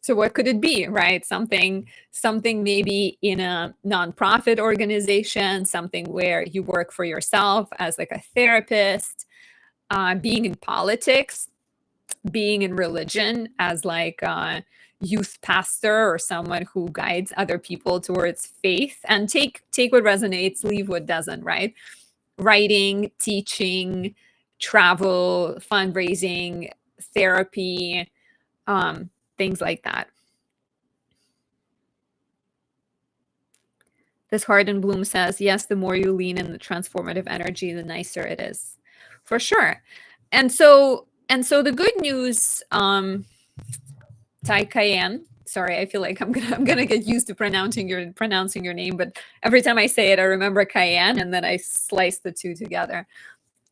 so what could it be, right? Something maybe in a nonprofit organization, something where you work for yourself as like a therapist, being in politics, being in religion as like a youth pastor or someone who guides other people towards faith, and take what resonates, leave what doesn't, right? Writing, teaching, travel, fundraising, therapy, things like that. This Heart and Bloom says, yes, the more you lean in the transformative energy, the nicer it is. For sure. And so the good news, Tai Cayenne, sorry, I feel like I'm gonna get used to pronouncing your name, but every time I say it, I remember Cayenne and then I slice the two together.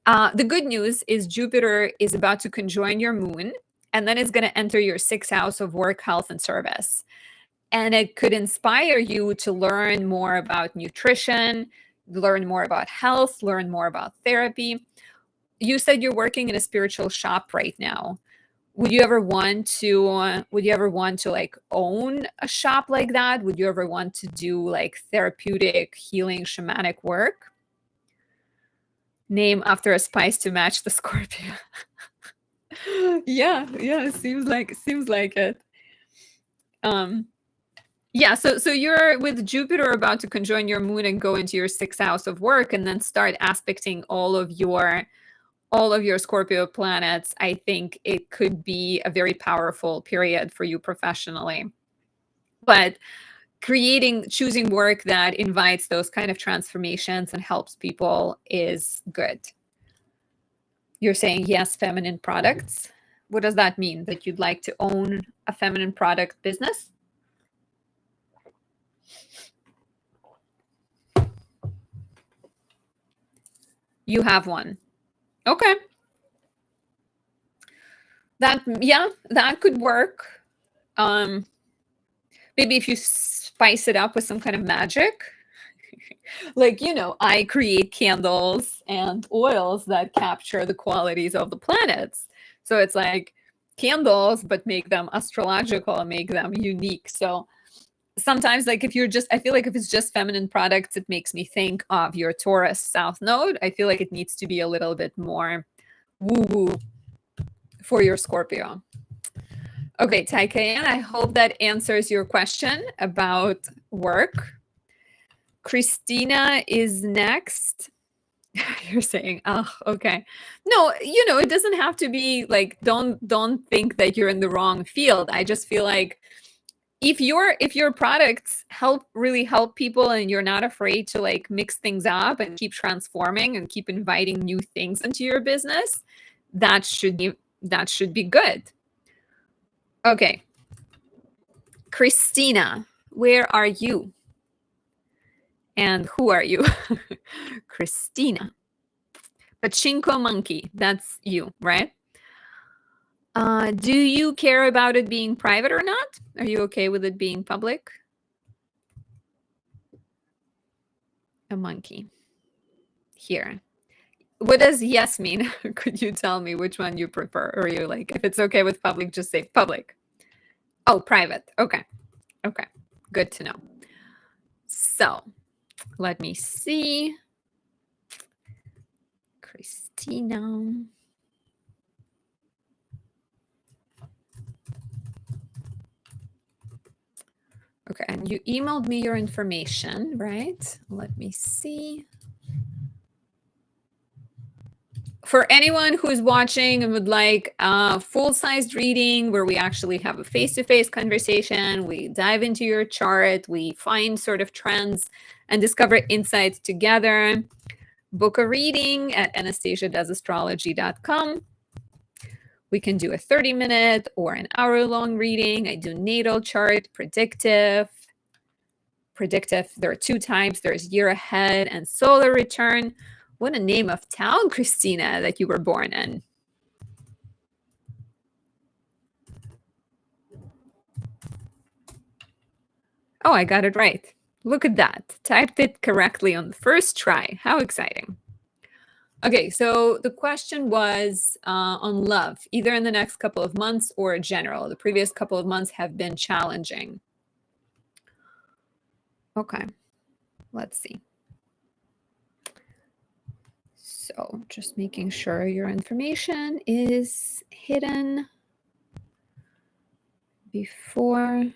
The good news is Jupiter is about to conjoin your moon, and then it's going to enter your 6th house of work, health, and service. And it could inspire you to learn more about nutrition, learn more about health, learn more about therapy. You said you're working in a spiritual shop right now. Would you ever want to like own a shop like that? Would you ever want to do like therapeutic, healing, shamanic work? Name after a spice to match the Scorpio. Yeah, seems like it. Yeah, so you're with Jupiter about to conjoin your moon and go into your sixth house of work and then start aspecting all of your Scorpio planets. I think it could be a very powerful period for you professionally. But choosing work that invites those kind of transformations and helps people is good. You're saying yes, feminine products. What does that mean? That you'd like to own a feminine product business? You have one. Okay. That could work. Maybe if you spice it up with some kind of magic. Like, I create candles and oils that capture the qualities of the planets. So it's like candles, but make them astrological and make them unique. So sometimes, like, I feel like if it's just feminine products, it makes me think of your Taurus South Node. I feel like it needs to be a little bit more woo-woo for your Scorpio. Okay, Tai Cayenne, I hope that answers your question about work. Christina is next. You're saying, oh, okay. No, it doesn't have to be like, don't think that you're in the wrong field. I just feel like if your products really help people and you're not afraid to like mix things up and keep transforming and keep inviting new things into your business, that should be good. Okay. Christina, where are you? And who are you? Christina. Pachinko monkey, that's you, right? Do you care about it being private or not? Are you okay with it being public? A monkey. Here. What does yes mean? Could you tell me which one you prefer? Or you like, if it's okay with public, just say public. Oh, private. Okay. Okay. Good to know. So let me see. Christina. Okay, and you emailed me your information, right? Let me see. For anyone who's watching and would like a full-sized reading where we actually have a face-to-face conversation, we dive into your chart, we find sort of trends and discover insights together, book a reading at anastasiadoesastrology.com. We can do a 30-minute or an hour-long reading. I do natal chart, predictive. There are two types. There's year ahead and solar return. What a name of town, Christina, that you were born in. Oh, I got it right. Look at that. Typed it correctly on the first try. How exciting. Okay, so the question was on love, either in the next couple of months or general. The previous couple of months have been challenging. Okay, let's see. So just making sure your information is hidden before.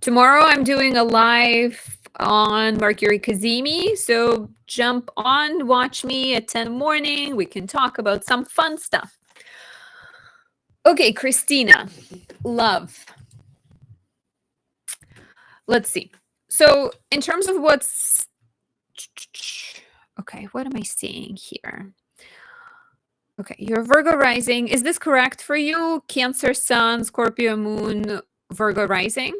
Tomorrow I'm doing a live on Mercury Kazemi, so jump on, watch me at 10 in the morning. We can talk about some fun stuff. Okay, Christina, love. Let's see. So in terms of okay, what am I seeing here? Okay, your Virgo rising. Is this correct for you? Cancer sun, Scorpio moon, Virgo rising?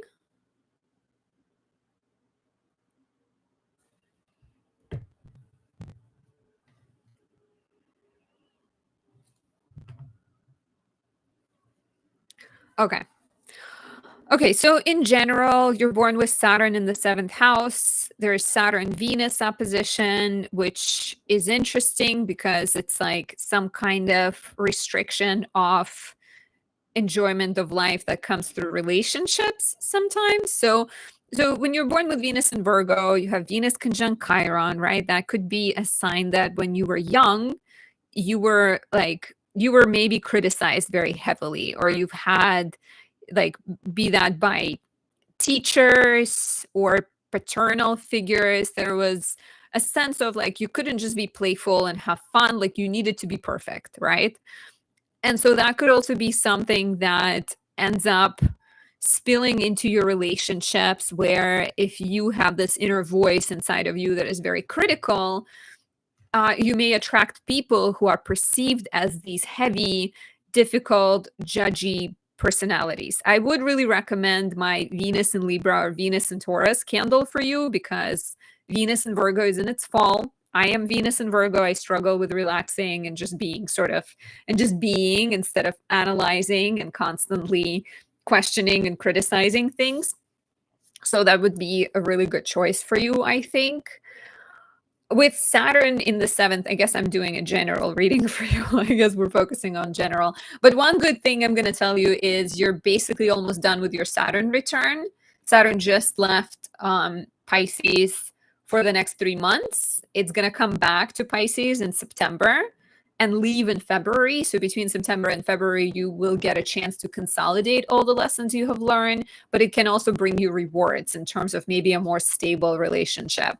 Okay. Okay, so in general, you're born with Saturn in the 7th house. There's Saturn-Venus opposition, which is interesting because it's like some kind of restriction of enjoyment of life that comes through relationships sometimes. So when you're born with Venus in Virgo, you have Venus conjunct Chiron, right? That could be a sign that when you were young, you were maybe criticized very heavily, or you've had, like, be that by teachers or paternal figures. There was a sense of like you couldn't just be playful and have fun, like you needed to be perfect, right? And so that could also be something that ends up spilling into your relationships, where if you have this inner voice inside of you that is very critical, you may attract people who are perceived as these heavy, difficult, judgy personalities. I would really recommend my Venus in Libra or Venus in Taurus candle for you, because Venus in Virgo is in its fall. I am Venus in Virgo. I struggle with relaxing and just being instead of analyzing and constantly questioning and criticizing things. So that would be a really good choice for you, I think. With Saturn in the seventh, I guess I'm doing a general reading for you. I guess we're focusing on general. But one good thing I'm going to tell you is you're basically almost done with your Saturn return. Saturn just left Pisces for the next 3 months. It's going to come back to Pisces in September and leave in February. So between September and February, you will get a chance to consolidate all the lessons you have learned, but it can also bring you rewards in terms of maybe a more stable relationship.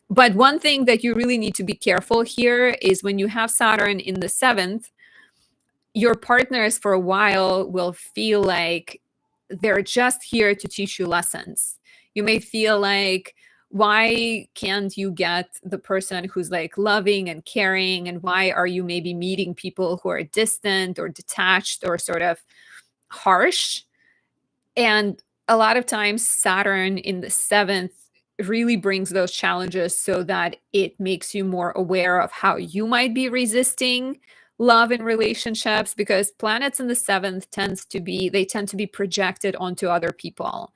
But one thing that you really need to be careful here is when you have Saturn in the seventh, your partners for a while will feel like they're just here to teach you lessons. You may feel like, why can't you get the person who's like loving and caring? And why are you maybe meeting people who are distant or detached or sort of harsh? And a lot of times, Saturn in the seventh really brings those challenges so that it makes you more aware of how you might be resisting love and relationships, because planets in the seventh tend to be projected onto other people.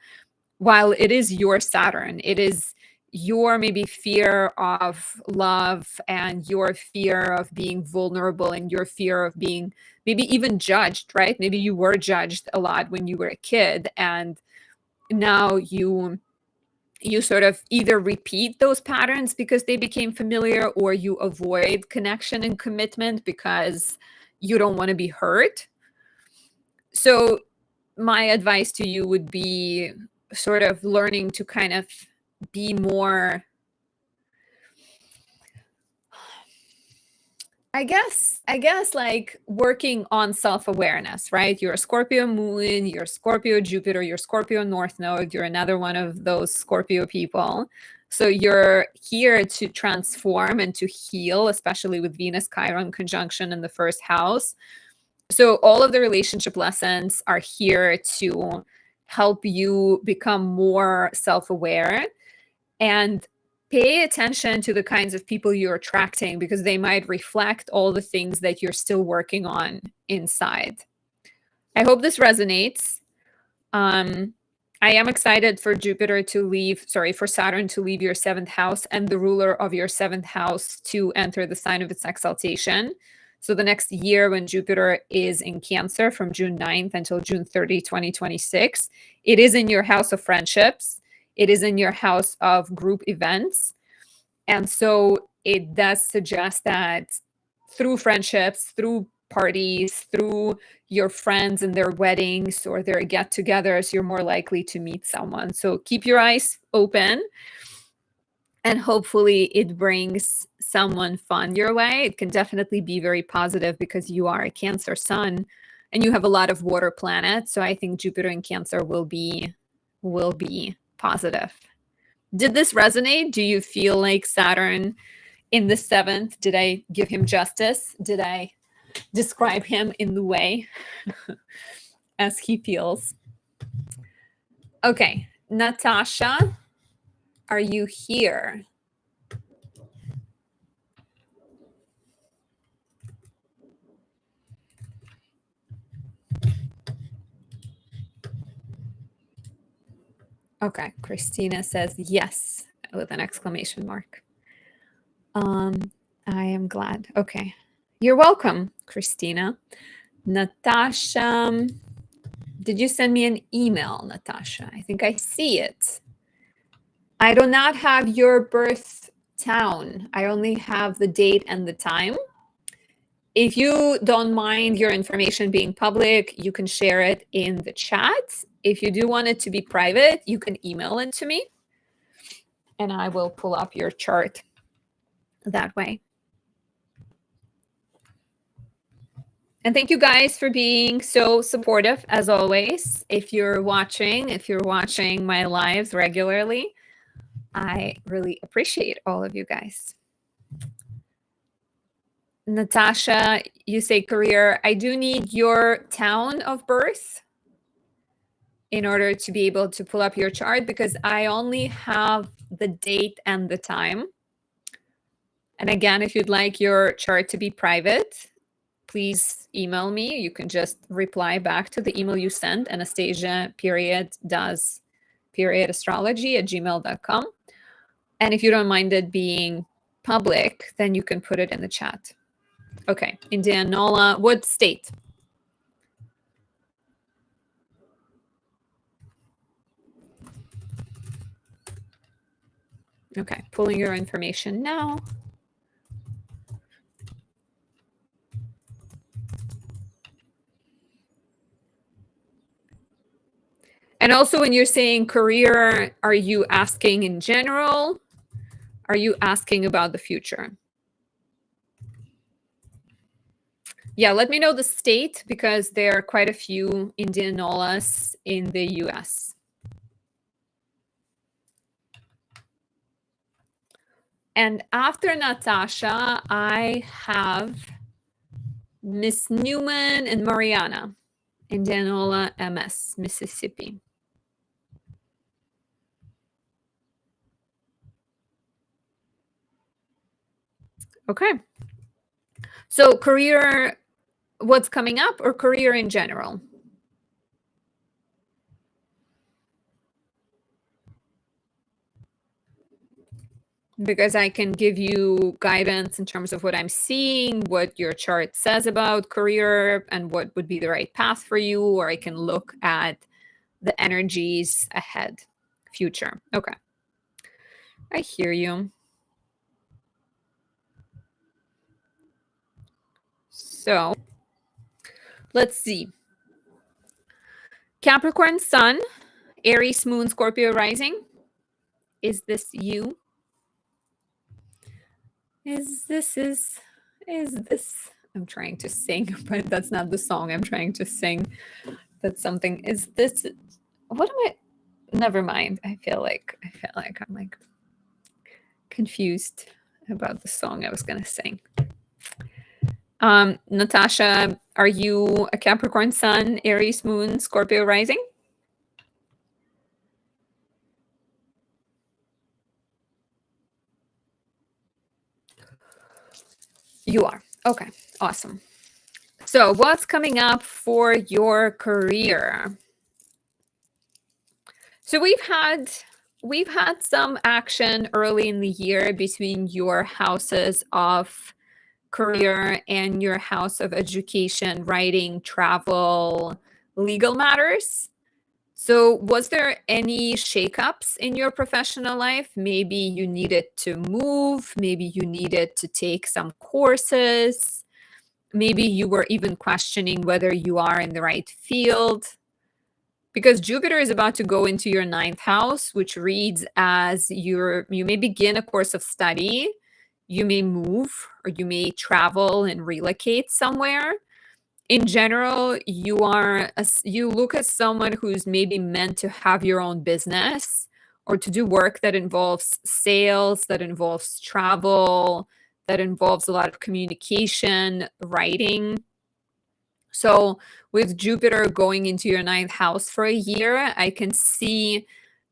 While it is your Saturn, it is your maybe fear of love and your fear of being vulnerable and your fear of being maybe even judged, right? Maybe you were judged a lot when you were a kid, and now you sort of either repeat those patterns because they became familiar, or you avoid connection and commitment because you don't want to be hurt. So my advice to you would be sort of learning to kind of be more, I guess like working on self-awareness, right? You're a Scorpio moon, you're Scorpio Jupiter, you're Scorpio North Node, you're another one of those Scorpio people. So you're here to transform and to heal, especially with Venus Chiron conjunction in the first house. So all of the relationship lessons are here to help you become more self-aware and pay attention to the kinds of people you're attracting, because they might reflect all the things that you're still working on inside. I hope this resonates. I am excited for for Saturn to leave your seventh house and the ruler of your seventh house to enter the sign of its exaltation. So the next year, when Jupiter is in Cancer from June 9th until June 30, 2026, it is in your house of friendships. It is in your house of group events. And so it does suggest that through friendships, through parties, through your friends and their weddings or their get-togethers, you're more likely to meet someone. So keep your eyes open, and hopefully it brings someone fun your way. It can definitely be very positive because you are a Cancer sun and you have a lot of water planets. So I think Jupiter in Cancer will be positive. Did this resonate? Do you feel like Saturn in the seventh, did I give him justice? Did I describe him in the way as he feels? Okay, Natasha, are you here? Okay, Christina says yes with an exclamation mark. I am glad. Okay. You're welcome, Christina. Natasha, did you send me an email, Natasha? I think I see it. I do not have your birth town. I only have the date and the time. If you don't mind your information being public, you can share it in the chat. If you do want it to be private, you can email it to me and I will pull up your chart that way. And thank you guys for being so supportive as always. If you're watching my lives regularly, I really appreciate all of you guys. Natasha, you say career. I do need your town of birth in order to be able to pull up your chart because I only have the date and the time. And again, if you'd like your chart to be private, please email me. You can just reply back to the email you sent, anastasia.does.astrology@gmail.com. And if you don't mind it being public, then you can put it in the chat. Okay, Indianola, what state? Okay, pulling your information now. And also when you're saying career, are you asking in general? Are you asking about the future? Yeah, let me know the state because there are quite a few Indianolas in the US. And after Natasha, I have Miss Newman and Mariana, Indianola, MS, Mississippi. Okay. So career, what's coming up or career in general? Because I can give you guidance in terms of what I'm seeing, what your chart says about career, and what would be the right path for you, or I can look at the energies ahead, future. Okay. I hear you. So let's see. Capricorn Sun, Aries Moon, Scorpio Rising. Is this you? Is this? I'm trying to sing, but that's not the song I'm trying to sing. That's something. Is this? What am I? Never mind. I feel like I'm like confused about the song I was gonna sing. Natasha, are you a Capricorn Sun, Aries Moon, Scorpio Rising? You are. Okay, awesome. So what's coming up for your career? So we've had some action early in the year between your houses of career and your house of education, writing, travel, legal matters. So was there any shakeups in your professional life? Maybe you needed to move, maybe you needed to take some courses, maybe you were even questioning whether you are in the right field. Because Jupiter is about to go into your 9th house, which reads as you may begin a course of study, you may move, or you may travel and relocate somewhere. In general, you look as someone who's maybe meant to have your own business or to do work that involves sales, that involves travel, that involves a lot of communication, writing. So with Jupiter going into your 9th house for a year, I can see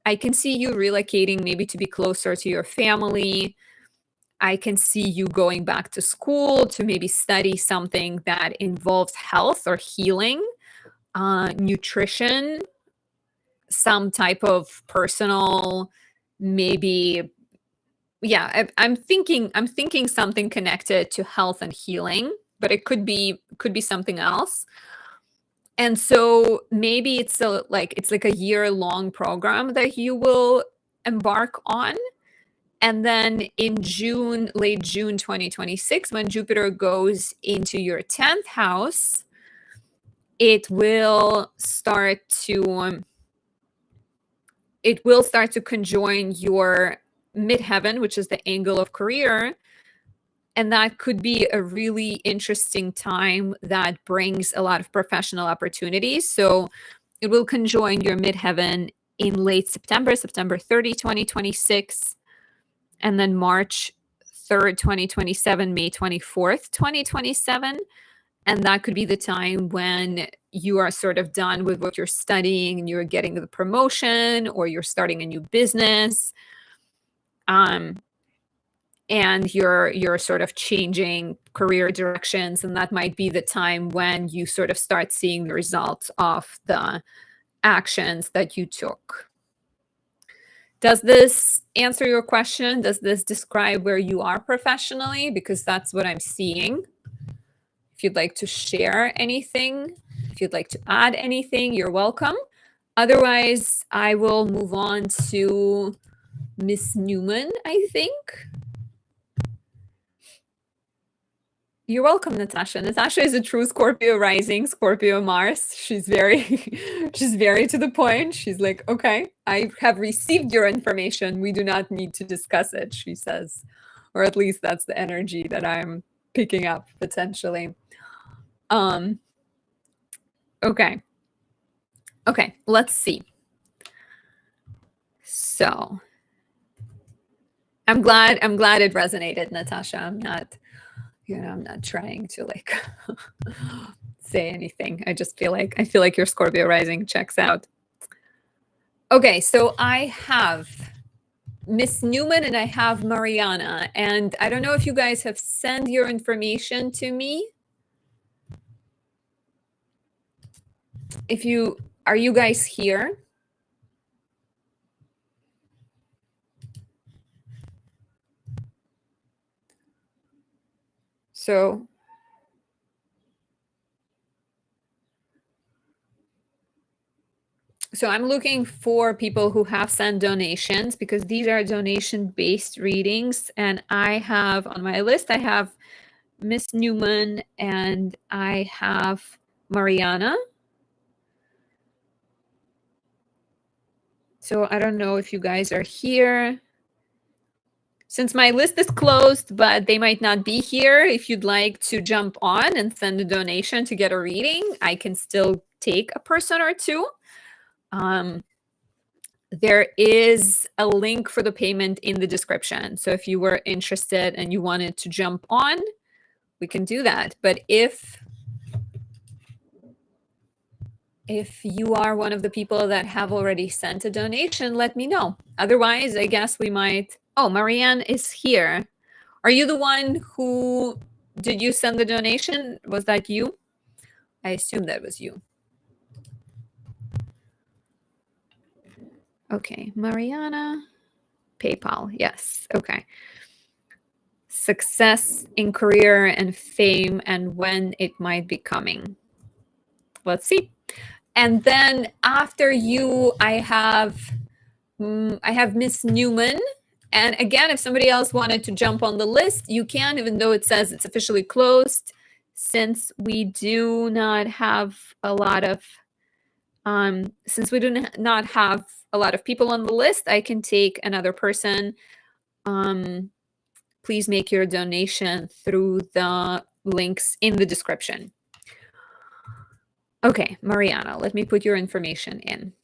you relocating maybe to be closer to your family. I can see you going back to school to maybe study something that involves health or healing, nutrition, some type of personal, maybe, yeah, I'm thinking something connected to health and healing. but it could be something else. And so maybe it's like a year-long program that you will embark on. And then in June, late June 2026, when Jupiter goes into your 10th house, it will start to conjoin your midheaven, which is the angle of career. And that could be a really interesting time that brings a lot of professional opportunities. So it will conjoin your midheaven in late September, September 30, 2026, and then March 3rd, 2027, May 24th, 2027. And that could be the time when you are sort of done with what you're studying and you're getting the promotion, or you're starting a new business. And you're sort of changing career directions, and that might be the time when you sort of start seeing the results of the actions that you took. Does this answer your question? Does this describe where you are professionally? Because that's what I'm seeing. If you'd like to share anything, if you'd like to add anything, you're welcome. Otherwise, I will move on to Miss Newman, I think. You're welcome, Natasha. Natasha is a true Scorpio rising, Scorpio Mars. She's very to the point. She's like, okay, I have received your information. We do not need to discuss it, she says. Or at least that's the energy that I'm picking up potentially. Okay. Okay, let's see. So I'm glad it resonated, Natasha. I'm not trying to like say anything. I feel like your Scorpio rising checks out. Okay, so I have Miss Newman and I have Mariana, and I don't know if you guys have sent your information to me. Are you guys here? So I'm looking for people who have sent donations, because these are donation-based readings. And I have on my list, I have Miss Newman and I have Mariana. So I don't know if you guys are here. Since my list is closed, but they might not be here, if you'd like to jump on and send a donation to get a reading, I can still take a person or two. There is a link for the payment in the description. So if you were interested and you wanted to jump on, we can do that. But if you are one of the people that have already sent a donation, let me know. Otherwise, I guess we might... Oh, Marianne is here. Are you the one who... Did you send the donation? Was that you? I assume that was you. Okay, Mariana, PayPal, yes, okay. Success in career and fame and when it might be coming. Let's see. And then after you, I have Miss Newman. And again, if somebody else wanted to jump on the list, you can, even though it says it's officially closed, since we do not have a lot of people on the list, I can take another person. Please make your donation through the links in the description. Okay, Mariana, let me put your information in.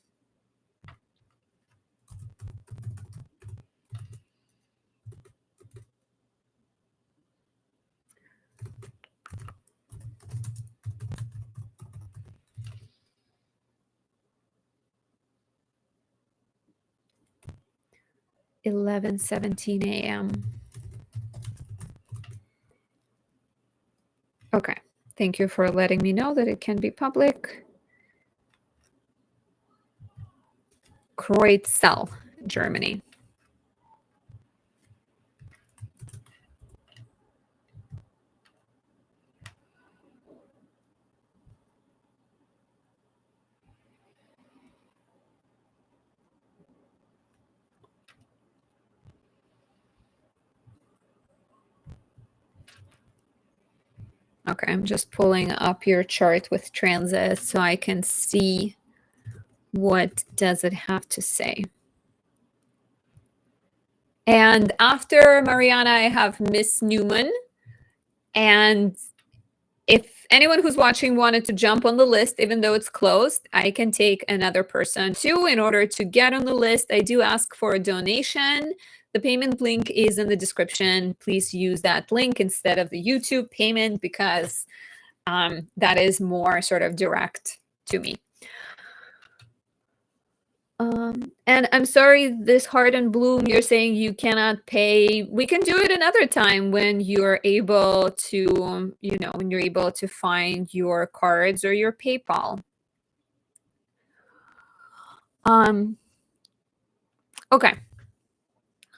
(11:17 a.m.) Okay, thank you for letting me know that it can be public. Kreuzell, Germany. Okay, I'm just pulling up your chart with transits so I can see what does it have to say. And after Mariana, I have Miss Newman. And if anyone who's watching wanted to jump on the list, even though it's closed, I can take another person too. In order to get on the list, I do ask for a donation. The payment link is in the description. Please use that link instead of the YouTube payment because that is more sort of direct to me. And I'm sorry, this Heart and Bloom, you're saying you cannot pay. We can do it another time when you're able to, when you're able to find your cards or your PayPal. Okay.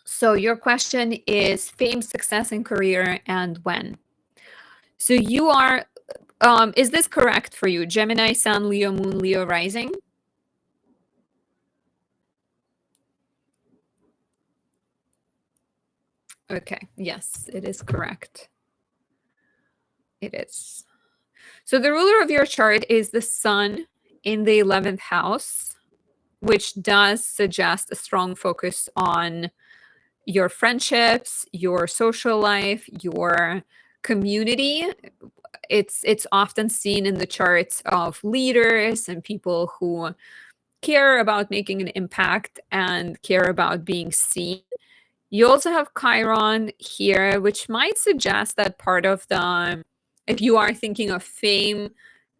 So your question is fame, success, and career, and when. So you are, is this correct for you? Gemini, Sun, Leo, Moon, Leo, Rising? Okay, yes, it is correct. It is. So the ruler of your chart is the Sun in the 11th house, which does suggest a strong focus on your friendships, your social life, your community. It's often seen in the charts of leaders and people who care about making an impact and care about being seen. You also have Chiron here, which might suggest that part of the, if you are thinking of fame,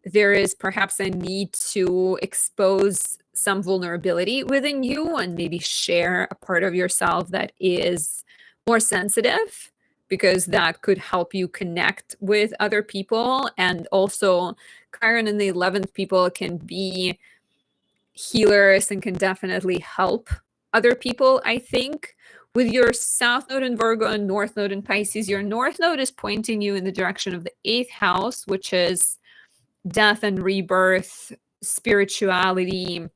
there is perhaps a need to expose some vulnerability within you and maybe share a part of yourself that is more sensitive, because that could help you connect with other people. And also, Chiron in the 11th people can be healers and can definitely help other people, I think. With your South Node in Virgo and North Node in Pisces, your North Node is pointing you in the direction of the 8th house, which is death and rebirth, spirituality,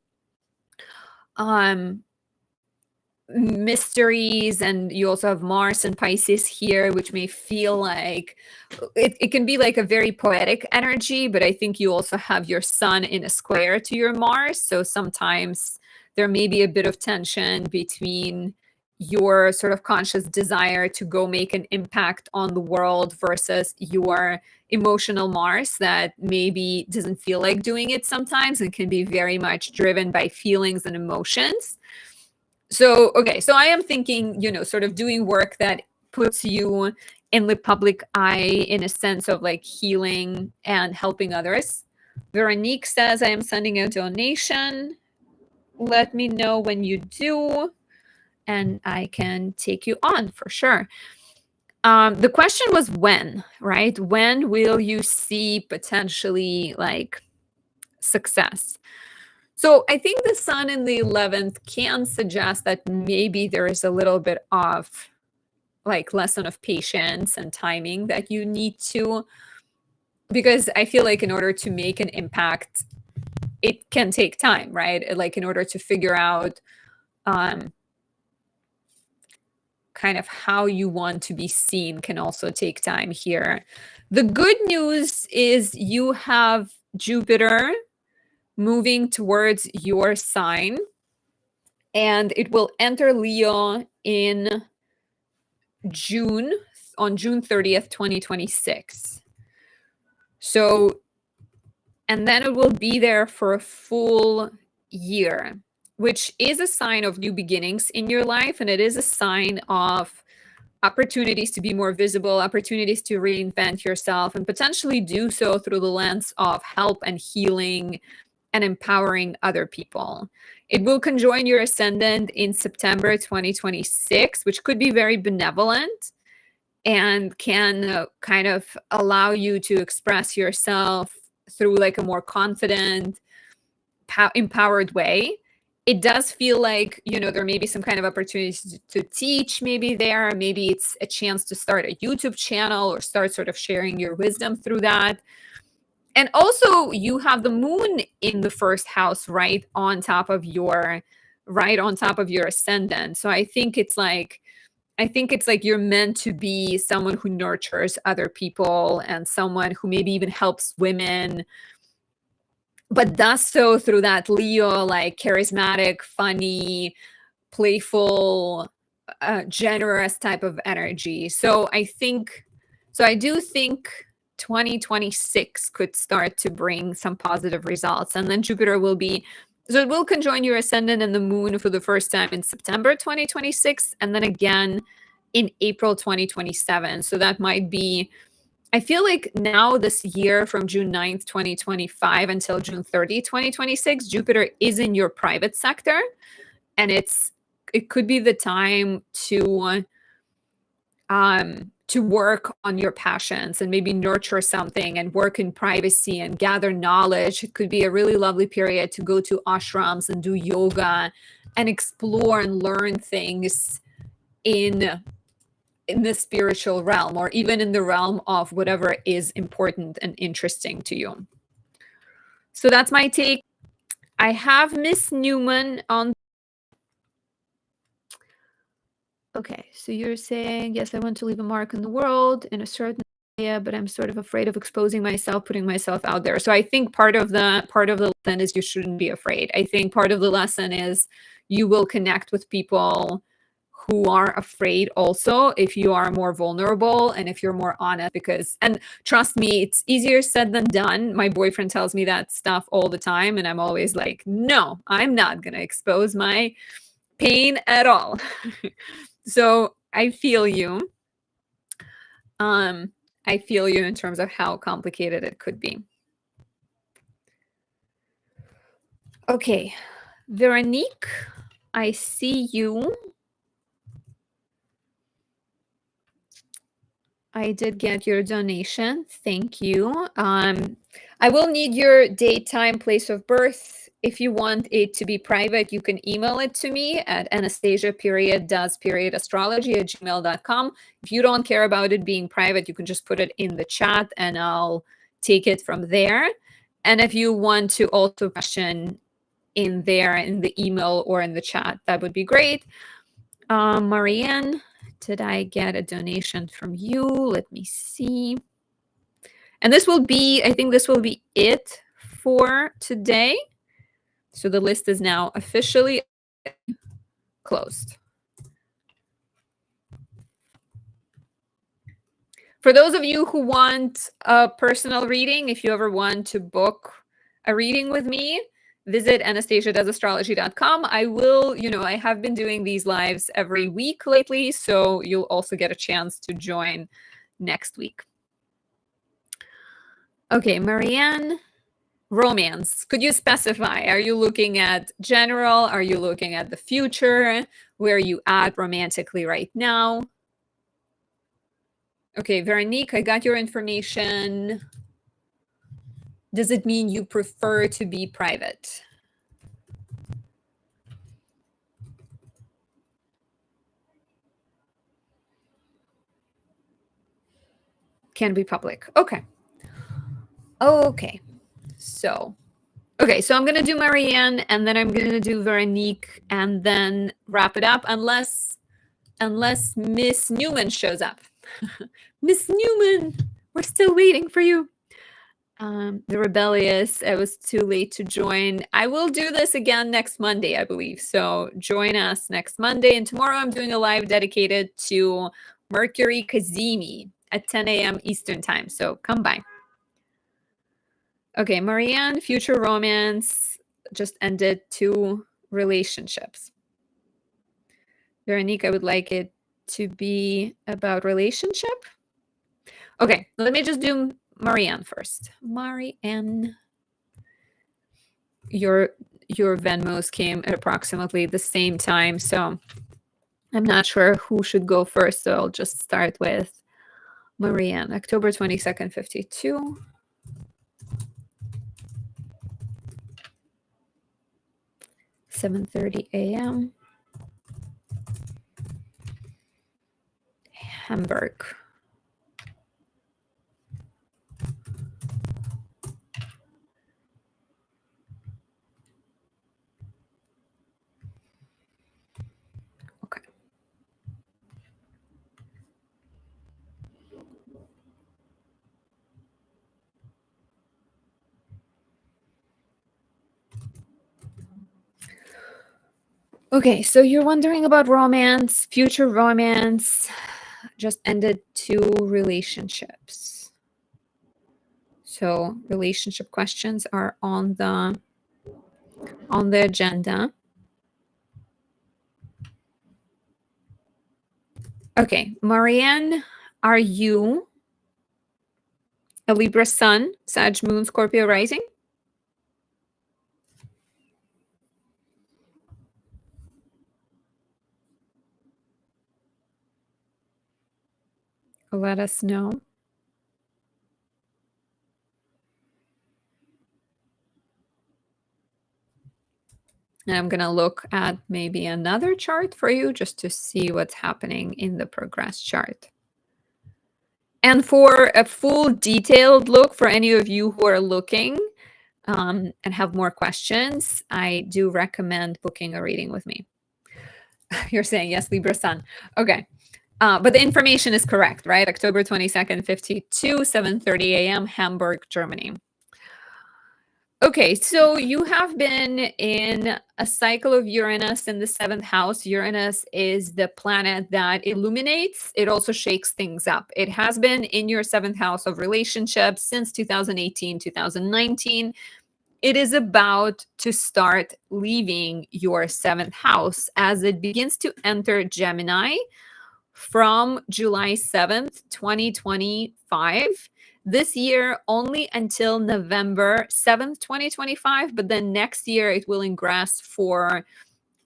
mysteries. And you also have Mars and Pisces here, which may feel like it can be like a very poetic energy, but I think you also have your Sun in a square to your Mars. So sometimes there may be a bit of tension between your sort of conscious desire to go make an impact on the world versus your emotional Mars that maybe doesn't feel like doing it sometimes and can be very much driven by feelings and emotions. So, okay, so I am thinking, sort of doing work that puts you in the public eye in a sense of like healing and helping others. Veronique says, I am sending a donation. Let me know when you do, and I can take you on for sure. The question was when, right? When will you see potentially like success? So I think the Sun in the 11th can suggest that maybe there is a little bit of like lesson of patience and timing that you need to, because I feel like in order to make an impact, it can take time, right? Like in order to figure out kind of how you want to be seen can also take time here. The good news is you have Jupiter moving towards your sign, and it will enter Leo in June, on June 30th, 2026. So, and then it will be there for a full year, which is a sign of new beginnings in your life. And it is a sign of opportunities to be more visible, opportunities to reinvent yourself, and potentially do so through the lens of help and healing and empowering other people. It will conjoin your ascendant in September 2026, which could be very benevolent and can kind of allow you to express yourself through like a more confident, empowered way. It does feel like, there may be some kind of opportunities to teach, maybe there, maybe it's a chance to start a YouTube channel or start sort of sharing your wisdom through that. And also you have the moon in the first house right on top of your ascendant. So I think it's like I think it's like you're meant to be someone who nurtures other people and someone who maybe even helps women, but does so through that Leo, like charismatic, funny, playful, generous type of energy. So I do think 2026 could start to bring some positive results. And then Jupiter will be, so it will conjoin your ascendant and the moon for the first time in September 2026, and then again in April 2027. So that might be, I feel like now this year from June 9th, 2025 until June 30, 2026, Jupiter is in your private sector. And it could be the time to work on your passions and maybe nurture something and work in privacy and gather knowledge. It could be a really lovely period to go to ashrams and do yoga and explore and learn things in the spiritual realm, or even in the realm of whatever is important and interesting to you. So that's my take. I have Miss Newman on. Okay, so you're saying, yes, I want to leave a mark in the world in a certain area, but I'm sort of afraid of exposing myself, putting myself out there. So I think part of the lesson is you shouldn't be afraid. I think part of the lesson is you will connect with people who are afraid also if you are more vulnerable and if you're more honest, because, and trust me, it's easier said than done. My boyfriend tells me that stuff all the time, and I'm always like, no, I'm not going to expose my pain at all. So I feel you. I feel you in terms of how complicated it could be. Okay, Veronique, I see you. I did get your donation. Thank you. I will need your date, time, place of birth. If you want it to be private, you can email it to me at anastasia.does.astrology@gmail.com. If you don't care about it being private, you can just put it in the chat and I'll take it from there. And if you want to also question in there in the email or in the chat, that would be great. Marianne, did I get a donation from you? Let me see. And this will be, I think this will be it for today. So the list is now officially closed. For those of you who want a personal reading, if you ever want to book a reading with me, visit anastasiadoesastrology.com. I will, I have been doing these lives every week lately, so you'll also get a chance to join next week. Okay, Marianne, romance. Could you specify? Are you looking at general? Are you looking at the future? Where are you at romantically right now? Okay, Veronique, I got your information. Does it mean you prefer to be private? Can be public. Okay. Okay. So I'm going to do Marianne, and then I'm going to do Veronique, and then wrap it up, unless Miss Newman shows up. Miss Newman, we're still waiting for you. The rebellious, it was too late to join. I will do this again next Monday, I believe. So join us next Monday. And tomorrow I'm doing a live dedicated to Mercury Kazemi at 10 a.m. Eastern time. So come by. Okay, Marianne, future romance, just ended 2 relationships. Veronique, I would like it to be about relationship. Okay, let me just do Marianne first. Marianne, your Venmos came at approximately the same time, so I'm not sure who should go first, so I'll just start with Marianne. October 22nd, 52. $7:30 a.m. Hamburg. Okay. Okay, so you're wondering about romance, future romance. Just ended 2 relationships. So relationship questions are on the agenda. Okay, Marianne, are you a Libra sun, Sag moon, Scorpio rising? Let us know. And I'm going to look at maybe another chart for you just to see what's happening in the progress chart. And for a full detailed look for any of you who are looking and have more questions, I do recommend booking a reading with me. You're saying yes, Libra Sun. Okay. But the information is correct, right? October 22nd, 52, 7:30 a.m., Hamburg, Germany. Okay, so you have been in a cycle of Uranus in the 7th house. Uranus is the planet that illuminates. It also shakes things up. It has been in your 7th house of relationships since 2018, 2019. It is about to start leaving your 7th house as it begins to enter Gemini from July 7th, 2025. This year only until November 7th, 2025, but then next year it will ingress for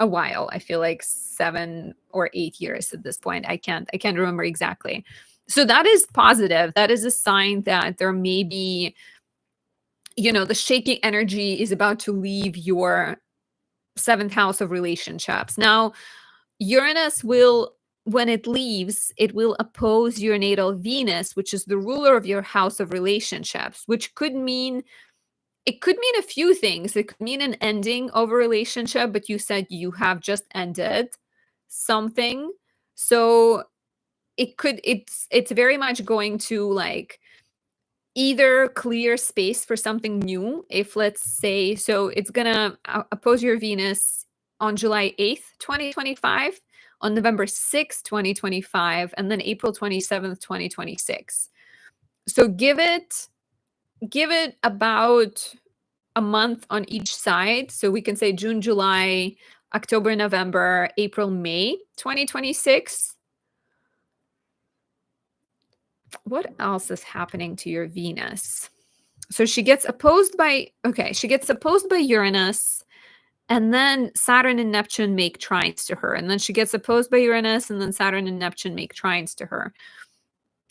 a while. I feel like 7 or 8 years at this point. I can't remember exactly. So that is positive. That is a sign that there may be, the shaky energy is about to leave your 7th house of relationships. Now, Uranus will, when it leaves, it will oppose your natal Venus, which is the ruler of your house of relationships, which could mean, it could mean a few things. It could mean an ending of a relationship, but you said you have just ended something. So it's very much going to like either clear space for something new. If let's say, so it's gonna oppose your Venus on July 8th, 2025, on November 6th, 2025, and then April 27th, 2026. So give it about a month on each side. So we can say June, July, October, November, April, May 2026. What else is happening to your Venus? So she gets opposed by Uranus, and then Saturn and Neptune make trines to her, and then she gets opposed by Uranus, and then Saturn and Neptune make trines to her,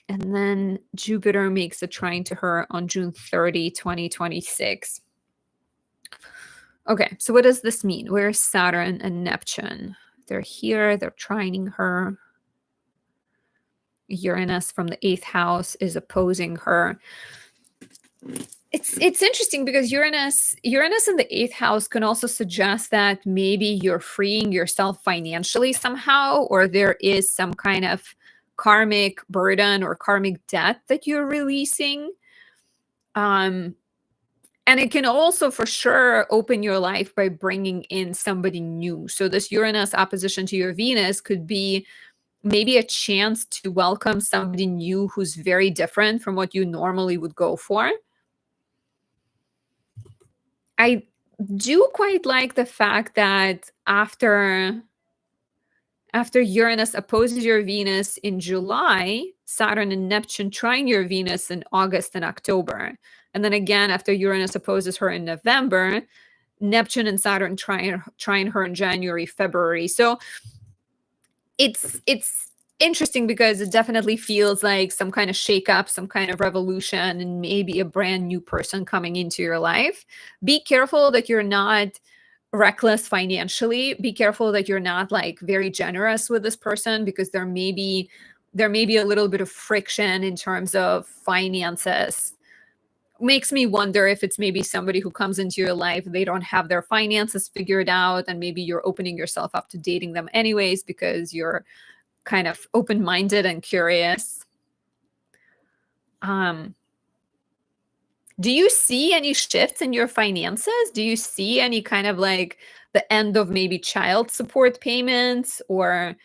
and then Jupiter makes a trine to her on June 30, 2026. Okay, so what does this mean? Where's Saturn and Neptune? They're here, they're trining her. Uranus from the 8th house is opposing her. It's interesting because Uranus in the 8th house can also suggest that maybe you're freeing yourself financially somehow, or there is some kind of karmic burden or karmic debt that you're releasing. And it can also for sure open your life by bringing in somebody new. So this Uranus opposition to your Venus could be maybe a chance to welcome somebody new who's very different from what you normally would go for. I do quite like the fact that after Uranus opposes your Venus in July, Saturn and Neptune trine your Venus in August and October. And then again, after Uranus opposes her in November, Neptune and Saturn trine her in January, February. So it's interesting because it definitely feels like some kind of shakeup, some kind of revolution, and maybe a brand new person coming into your life. Be careful that you're not reckless financially. Be careful that you're not like very generous with this person, because there may be a little bit of friction in terms of finances. Makes me wonder if it's maybe somebody who comes into your life, they don't have their finances figured out, and maybe you're opening yourself up to dating them anyways because you're kind of open-minded and curious. Do you see any shifts in your finances? Do you see any kind of like the end of maybe child support payments, or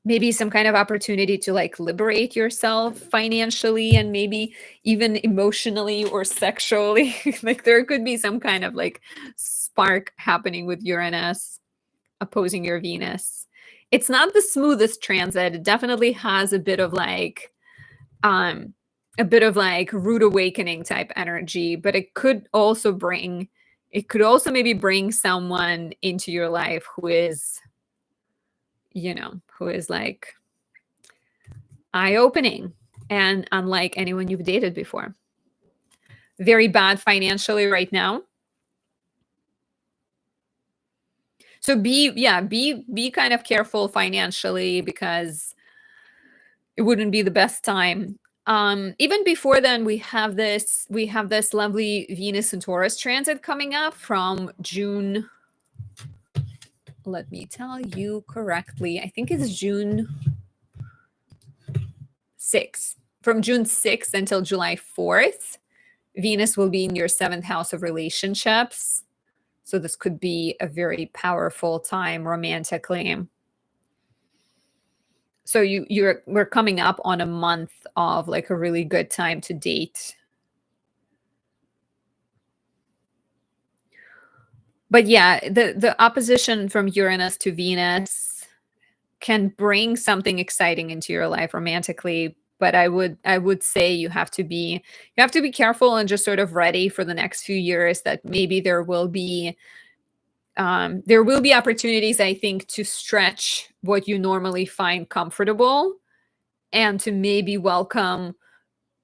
maybe some kind of opportunity to like liberate yourself financially and maybe even emotionally or sexually. Like there could be some kind of like spark happening with Uranus opposing your Venus. It's not the smoothest transit. It definitely has um a bit of like rude awakening type energy, but it could also maybe bring someone into your life who is, who is like eye-opening and unlike anyone you've dated before. Very bad financially right now. So be kind of careful financially, because it wouldn't be the best time. Even before then, we have this lovely Venus and Taurus transit coming up from June. Let me tell you correctly. I think it's June 6th. From June 6th until July 4th, Venus will be in your 7th house of relationships. So this could be a very powerful time romantically. So we're coming up on a month of like a really good time to date. But yeah, the opposition from Uranus to Venus can bring something exciting into your life romantically, but I would say you have to be careful and just sort of ready for the next few years that maybe there will be opportunities, I think, to stretch what you normally find comfortable and to maybe welcome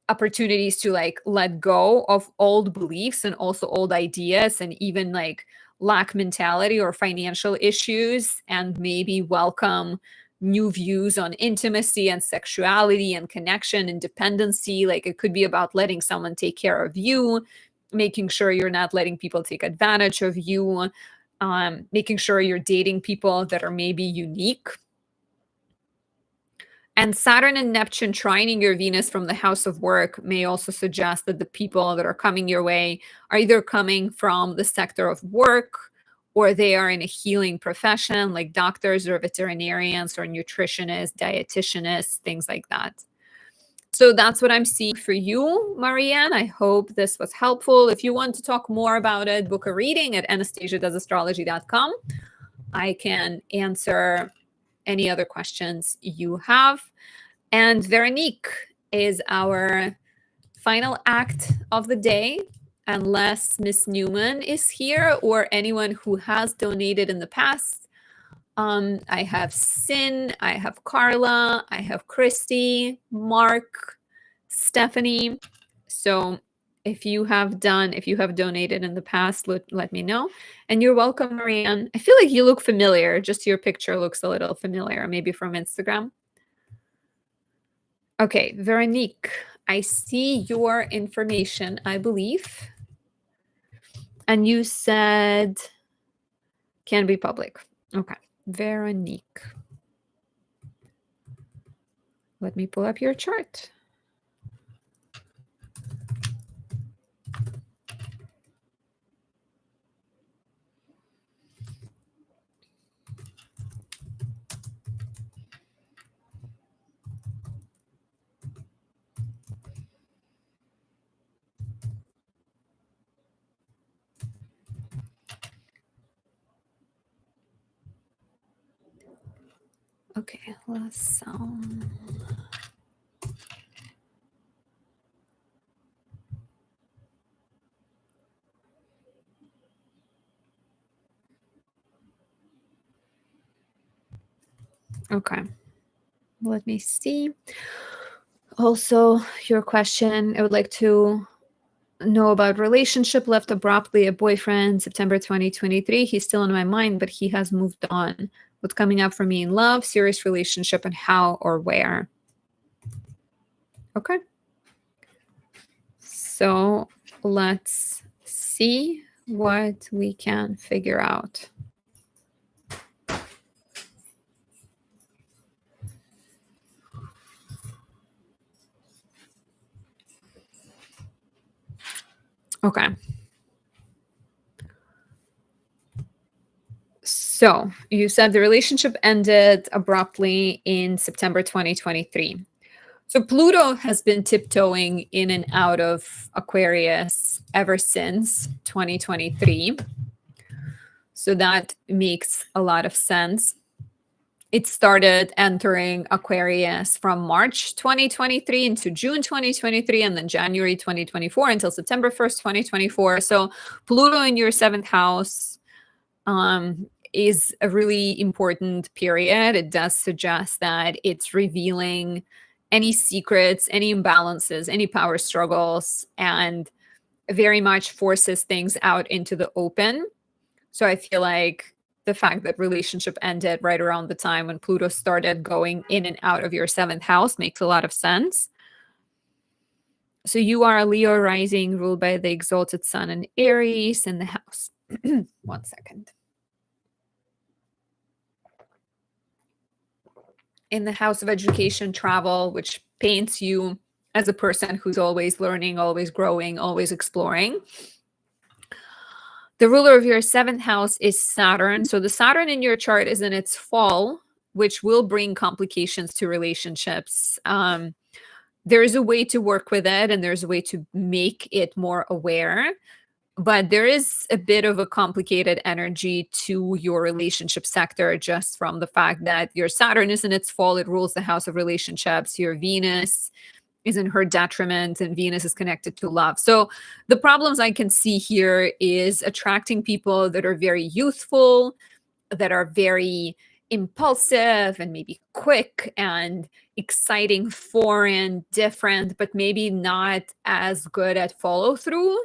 opportunities to like let go of old beliefs and also old ideas and even like lack mentality or financial issues, and maybe welcome new views on intimacy and sexuality and connection and dependency. Like it could be about letting someone take care of you, making sure you're not letting people take advantage of you, making sure you're dating people that are maybe unique. And Saturn and Neptune trining your Venus from the house of work may also suggest that the people that are coming your way are either coming from the sector of work, or they are in a healing profession like doctors or veterinarians or nutritionists, dietitianists, things like that. So that's what I'm seeing for you, Marianne. I hope this was helpful. If you want to talk more about it, book a reading at anastasiadoesastrology.com. I can answer any other questions you have. And Veronique is our final act of the day, unless Miss Newman is here or anyone who has donated in the past. I have Sin, I have Carla, I have Christy, Mark, Stephanie. So if you have donated in the past, let me know. And you're welcome, Marianne. I feel like you look familiar. Just your picture looks a little familiar, maybe from Instagram. Okay, Veronique, I see your information, I believe. And you said can be public. Okay, Veronique. Let me pull up your chart. Okay, let's okay. Let me see. Also, your question, I would like to know about relationship left abruptly, a boyfriend, September 2023. He's still in my mind, but he has moved on. What's coming up for me in love, serious relationship, and how or where? Okay. So let's see what we can figure out. Okay. So you said the relationship ended abruptly in September 2023. So Pluto has been tiptoeing in and out of Aquarius ever since 2023. So that makes a lot of sense. It started entering Aquarius from March 2023 into June 2023, and then January 2024 until September 1st, 2024. So Pluto in your seventh house is a really important period. It does suggest that it's revealing any secrets, any imbalances, any power struggles, and very much forces things out into the open. So I feel like the fact that relationship ended right around the time when Pluto started going in and out of your seventh house makes a lot of sense. So you are a Leo rising ruled by the exalted sun and Aries in the house. 1 second. In the house of education, travel, which paints you as a person who's always learning, always growing, always exploring. The ruler of your seventh house is Saturn. So the Saturn in your chart is in its fall, which will bring complications to relationships. There is a way to work with it, and there's a way to make it more aware. But there is a bit of a complicated energy to your relationship sector just from the fact that your Saturn is in its fall. It rules the house of relationships. Your Venus is in her detriment, and Venus is connected to love. So the problems I can see here is attracting people that are very youthful, that are very impulsive and maybe quick and exciting, foreign, different, but maybe not as good at follow through.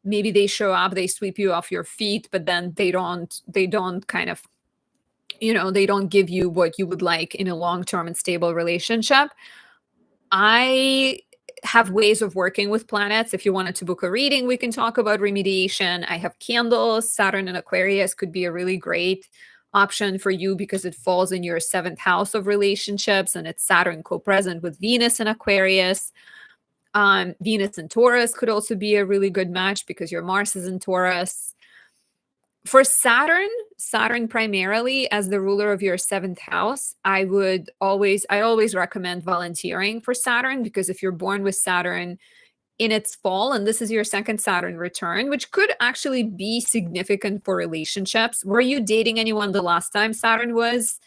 Maybe they show up, they sweep you off your feet, but then they don't kind of, they don't give you what you would like in a long-term and stable relationship. I have ways of working with planets. If you wanted to book a reading, we can talk about remediation. I have candles. Saturn and Aquarius could be a really great option for you because it falls in your seventh house of relationships, and it's Saturn co-present with Venus and Aquarius. Venus and Taurus could also be a really good match because your Mars is in Taurus. For Saturn primarily as the ruler of your seventh house, I always recommend volunteering for Saturn, because if you're born with Saturn in its fall, and this is your second Saturn return, which could actually be significant for relationships. Were you dating anyone the last time Saturn was?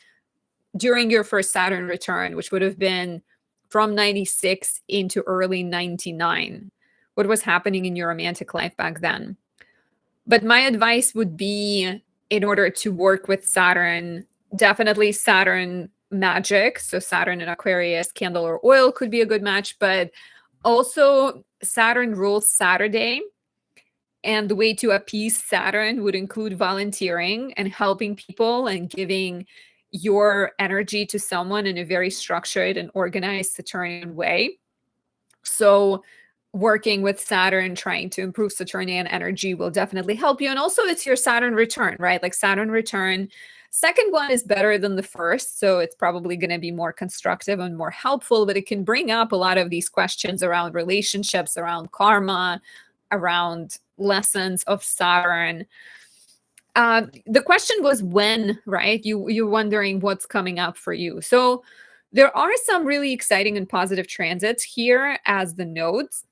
During your first Saturn return, which would have been from 96 into early 99. What was happening in your romantic life back then? But my advice would be, in order to work with Saturn, definitely Saturn magic. So Saturn and Aquarius, candle or oil could be a good match, but also Saturn rules Saturday. And the way to appease Saturn would include volunteering and helping people and giving your energy to someone in a very structured and organized Saturnian way. So working with Saturn, trying to improve Saturnian energy will definitely help you. And also it's your Saturn return, right? Like Saturn return, second one is better than the first. So it's probably going to be more constructive and more helpful, but it can bring up a lot of these questions around relationships, around karma, around lessons of Saturn. The question was when, right? You're wondering what's coming up for you. So there are some really exciting and positive transits here as the nodes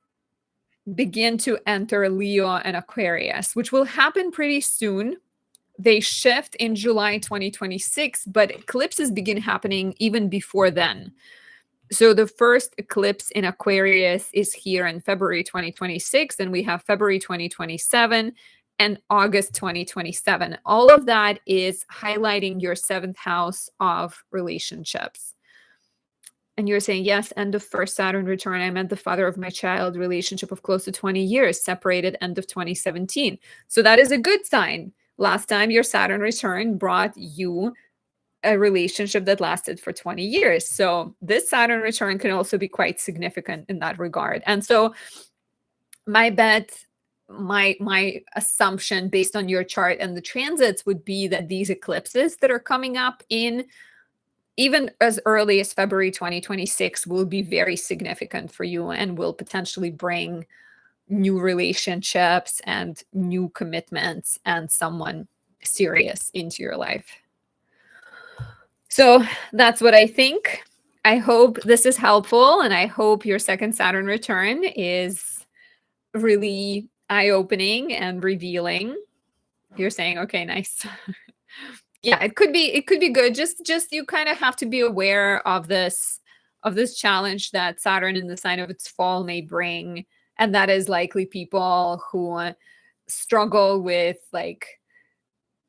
begin to enter Leo and Aquarius, which will happen pretty soon. They shift in July 2026, but eclipses begin happening even before then. So the first eclipse in Aquarius is here in February 2026, and we have February 2027 and August 2027. All of that is highlighting your seventh house of relationships. And you're saying, yes, end of first Saturn return. I met the father of my child, relationship of close to 20 years, separated end of 2017. So that is a good sign. Last time your Saturn return brought you a relationship that lasted for 20 years. So this Saturn return can also be quite significant in that regard. And so my bet, my assumption based on your chart and the transits would be that these eclipses that are coming up in even as early as February 2026 will be very significant for you and will potentially bring new relationships and new commitments and someone serious into your life. So that's what I think. I hope this is helpful, and I hope your second Saturn return is really eye-opening and revealing. You're saying, okay, nice. Yeah, it could be good. Just you kind of have to be aware of this challenge that Saturn in the sign of its fall may bring, and that is likely people who struggle with like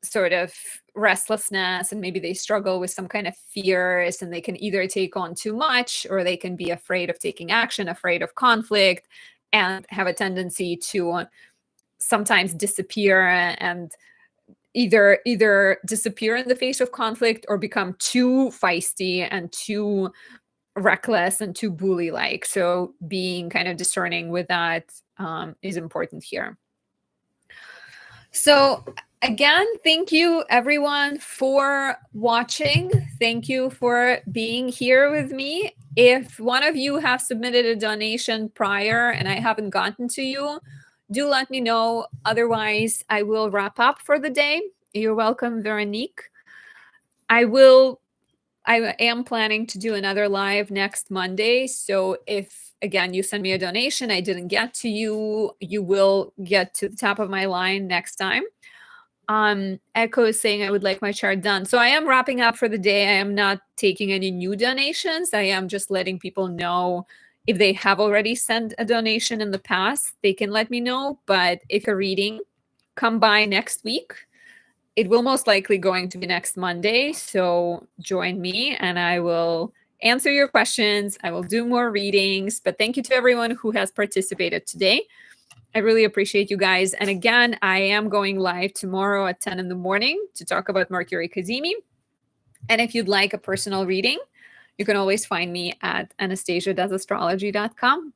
sort of restlessness, and maybe they struggle with some kind of fears, and they can either take on too much, or they can be afraid of taking action, afraid of conflict, and have a tendency to sometimes disappear and either disappear in the face of conflict or become too feisty and too reckless and too bully like. So being kind of discerning with that is important here. So again, thank you everyone for watching. Thank you for being here with me. If one of you have submitted a donation prior and I haven't gotten to you, do let me know. Otherwise, I will wrap up for the day. You're welcome, Veronique. I am planning to do another live next Monday. So if, again, you send me a donation, I didn't get to you, you will get to the top of my line next time. Echo is saying I would like my chart done. So I am wrapping up for the day. I am not taking any new donations. I am just letting people know if they have already sent a donation in the past, they can let me know. But if you're reading, come by next week. It will most likely going to be next Monday. So join me and I will answer your questions. I will do more readings. But thank you to everyone who has participated today. I really appreciate you guys. And again, I am going live tomorrow at 10 in the morning to talk about Mercury Cazimi. And if you'd like a personal reading, you can always find me at anastasiadoesastrology.com.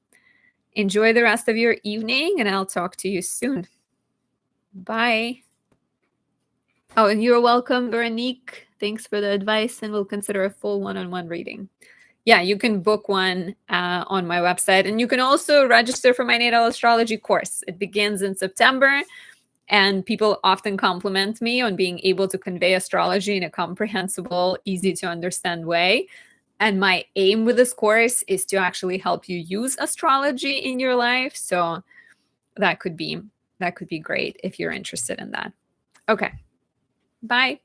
Enjoy the rest of your evening, and I'll talk to you soon. Bye. Oh, and you're welcome, Veronique. Thanks for the advice, and we'll consider a full one-on-one reading. Yeah, you can book one on my website. And you can also register for my natal astrology course. It begins in September. And people often compliment me on being able to convey astrology in a comprehensible, easy to understand way. And my aim with this course is to actually help you use astrology in your life. So that could be great if you're interested in that. Okay. Bye.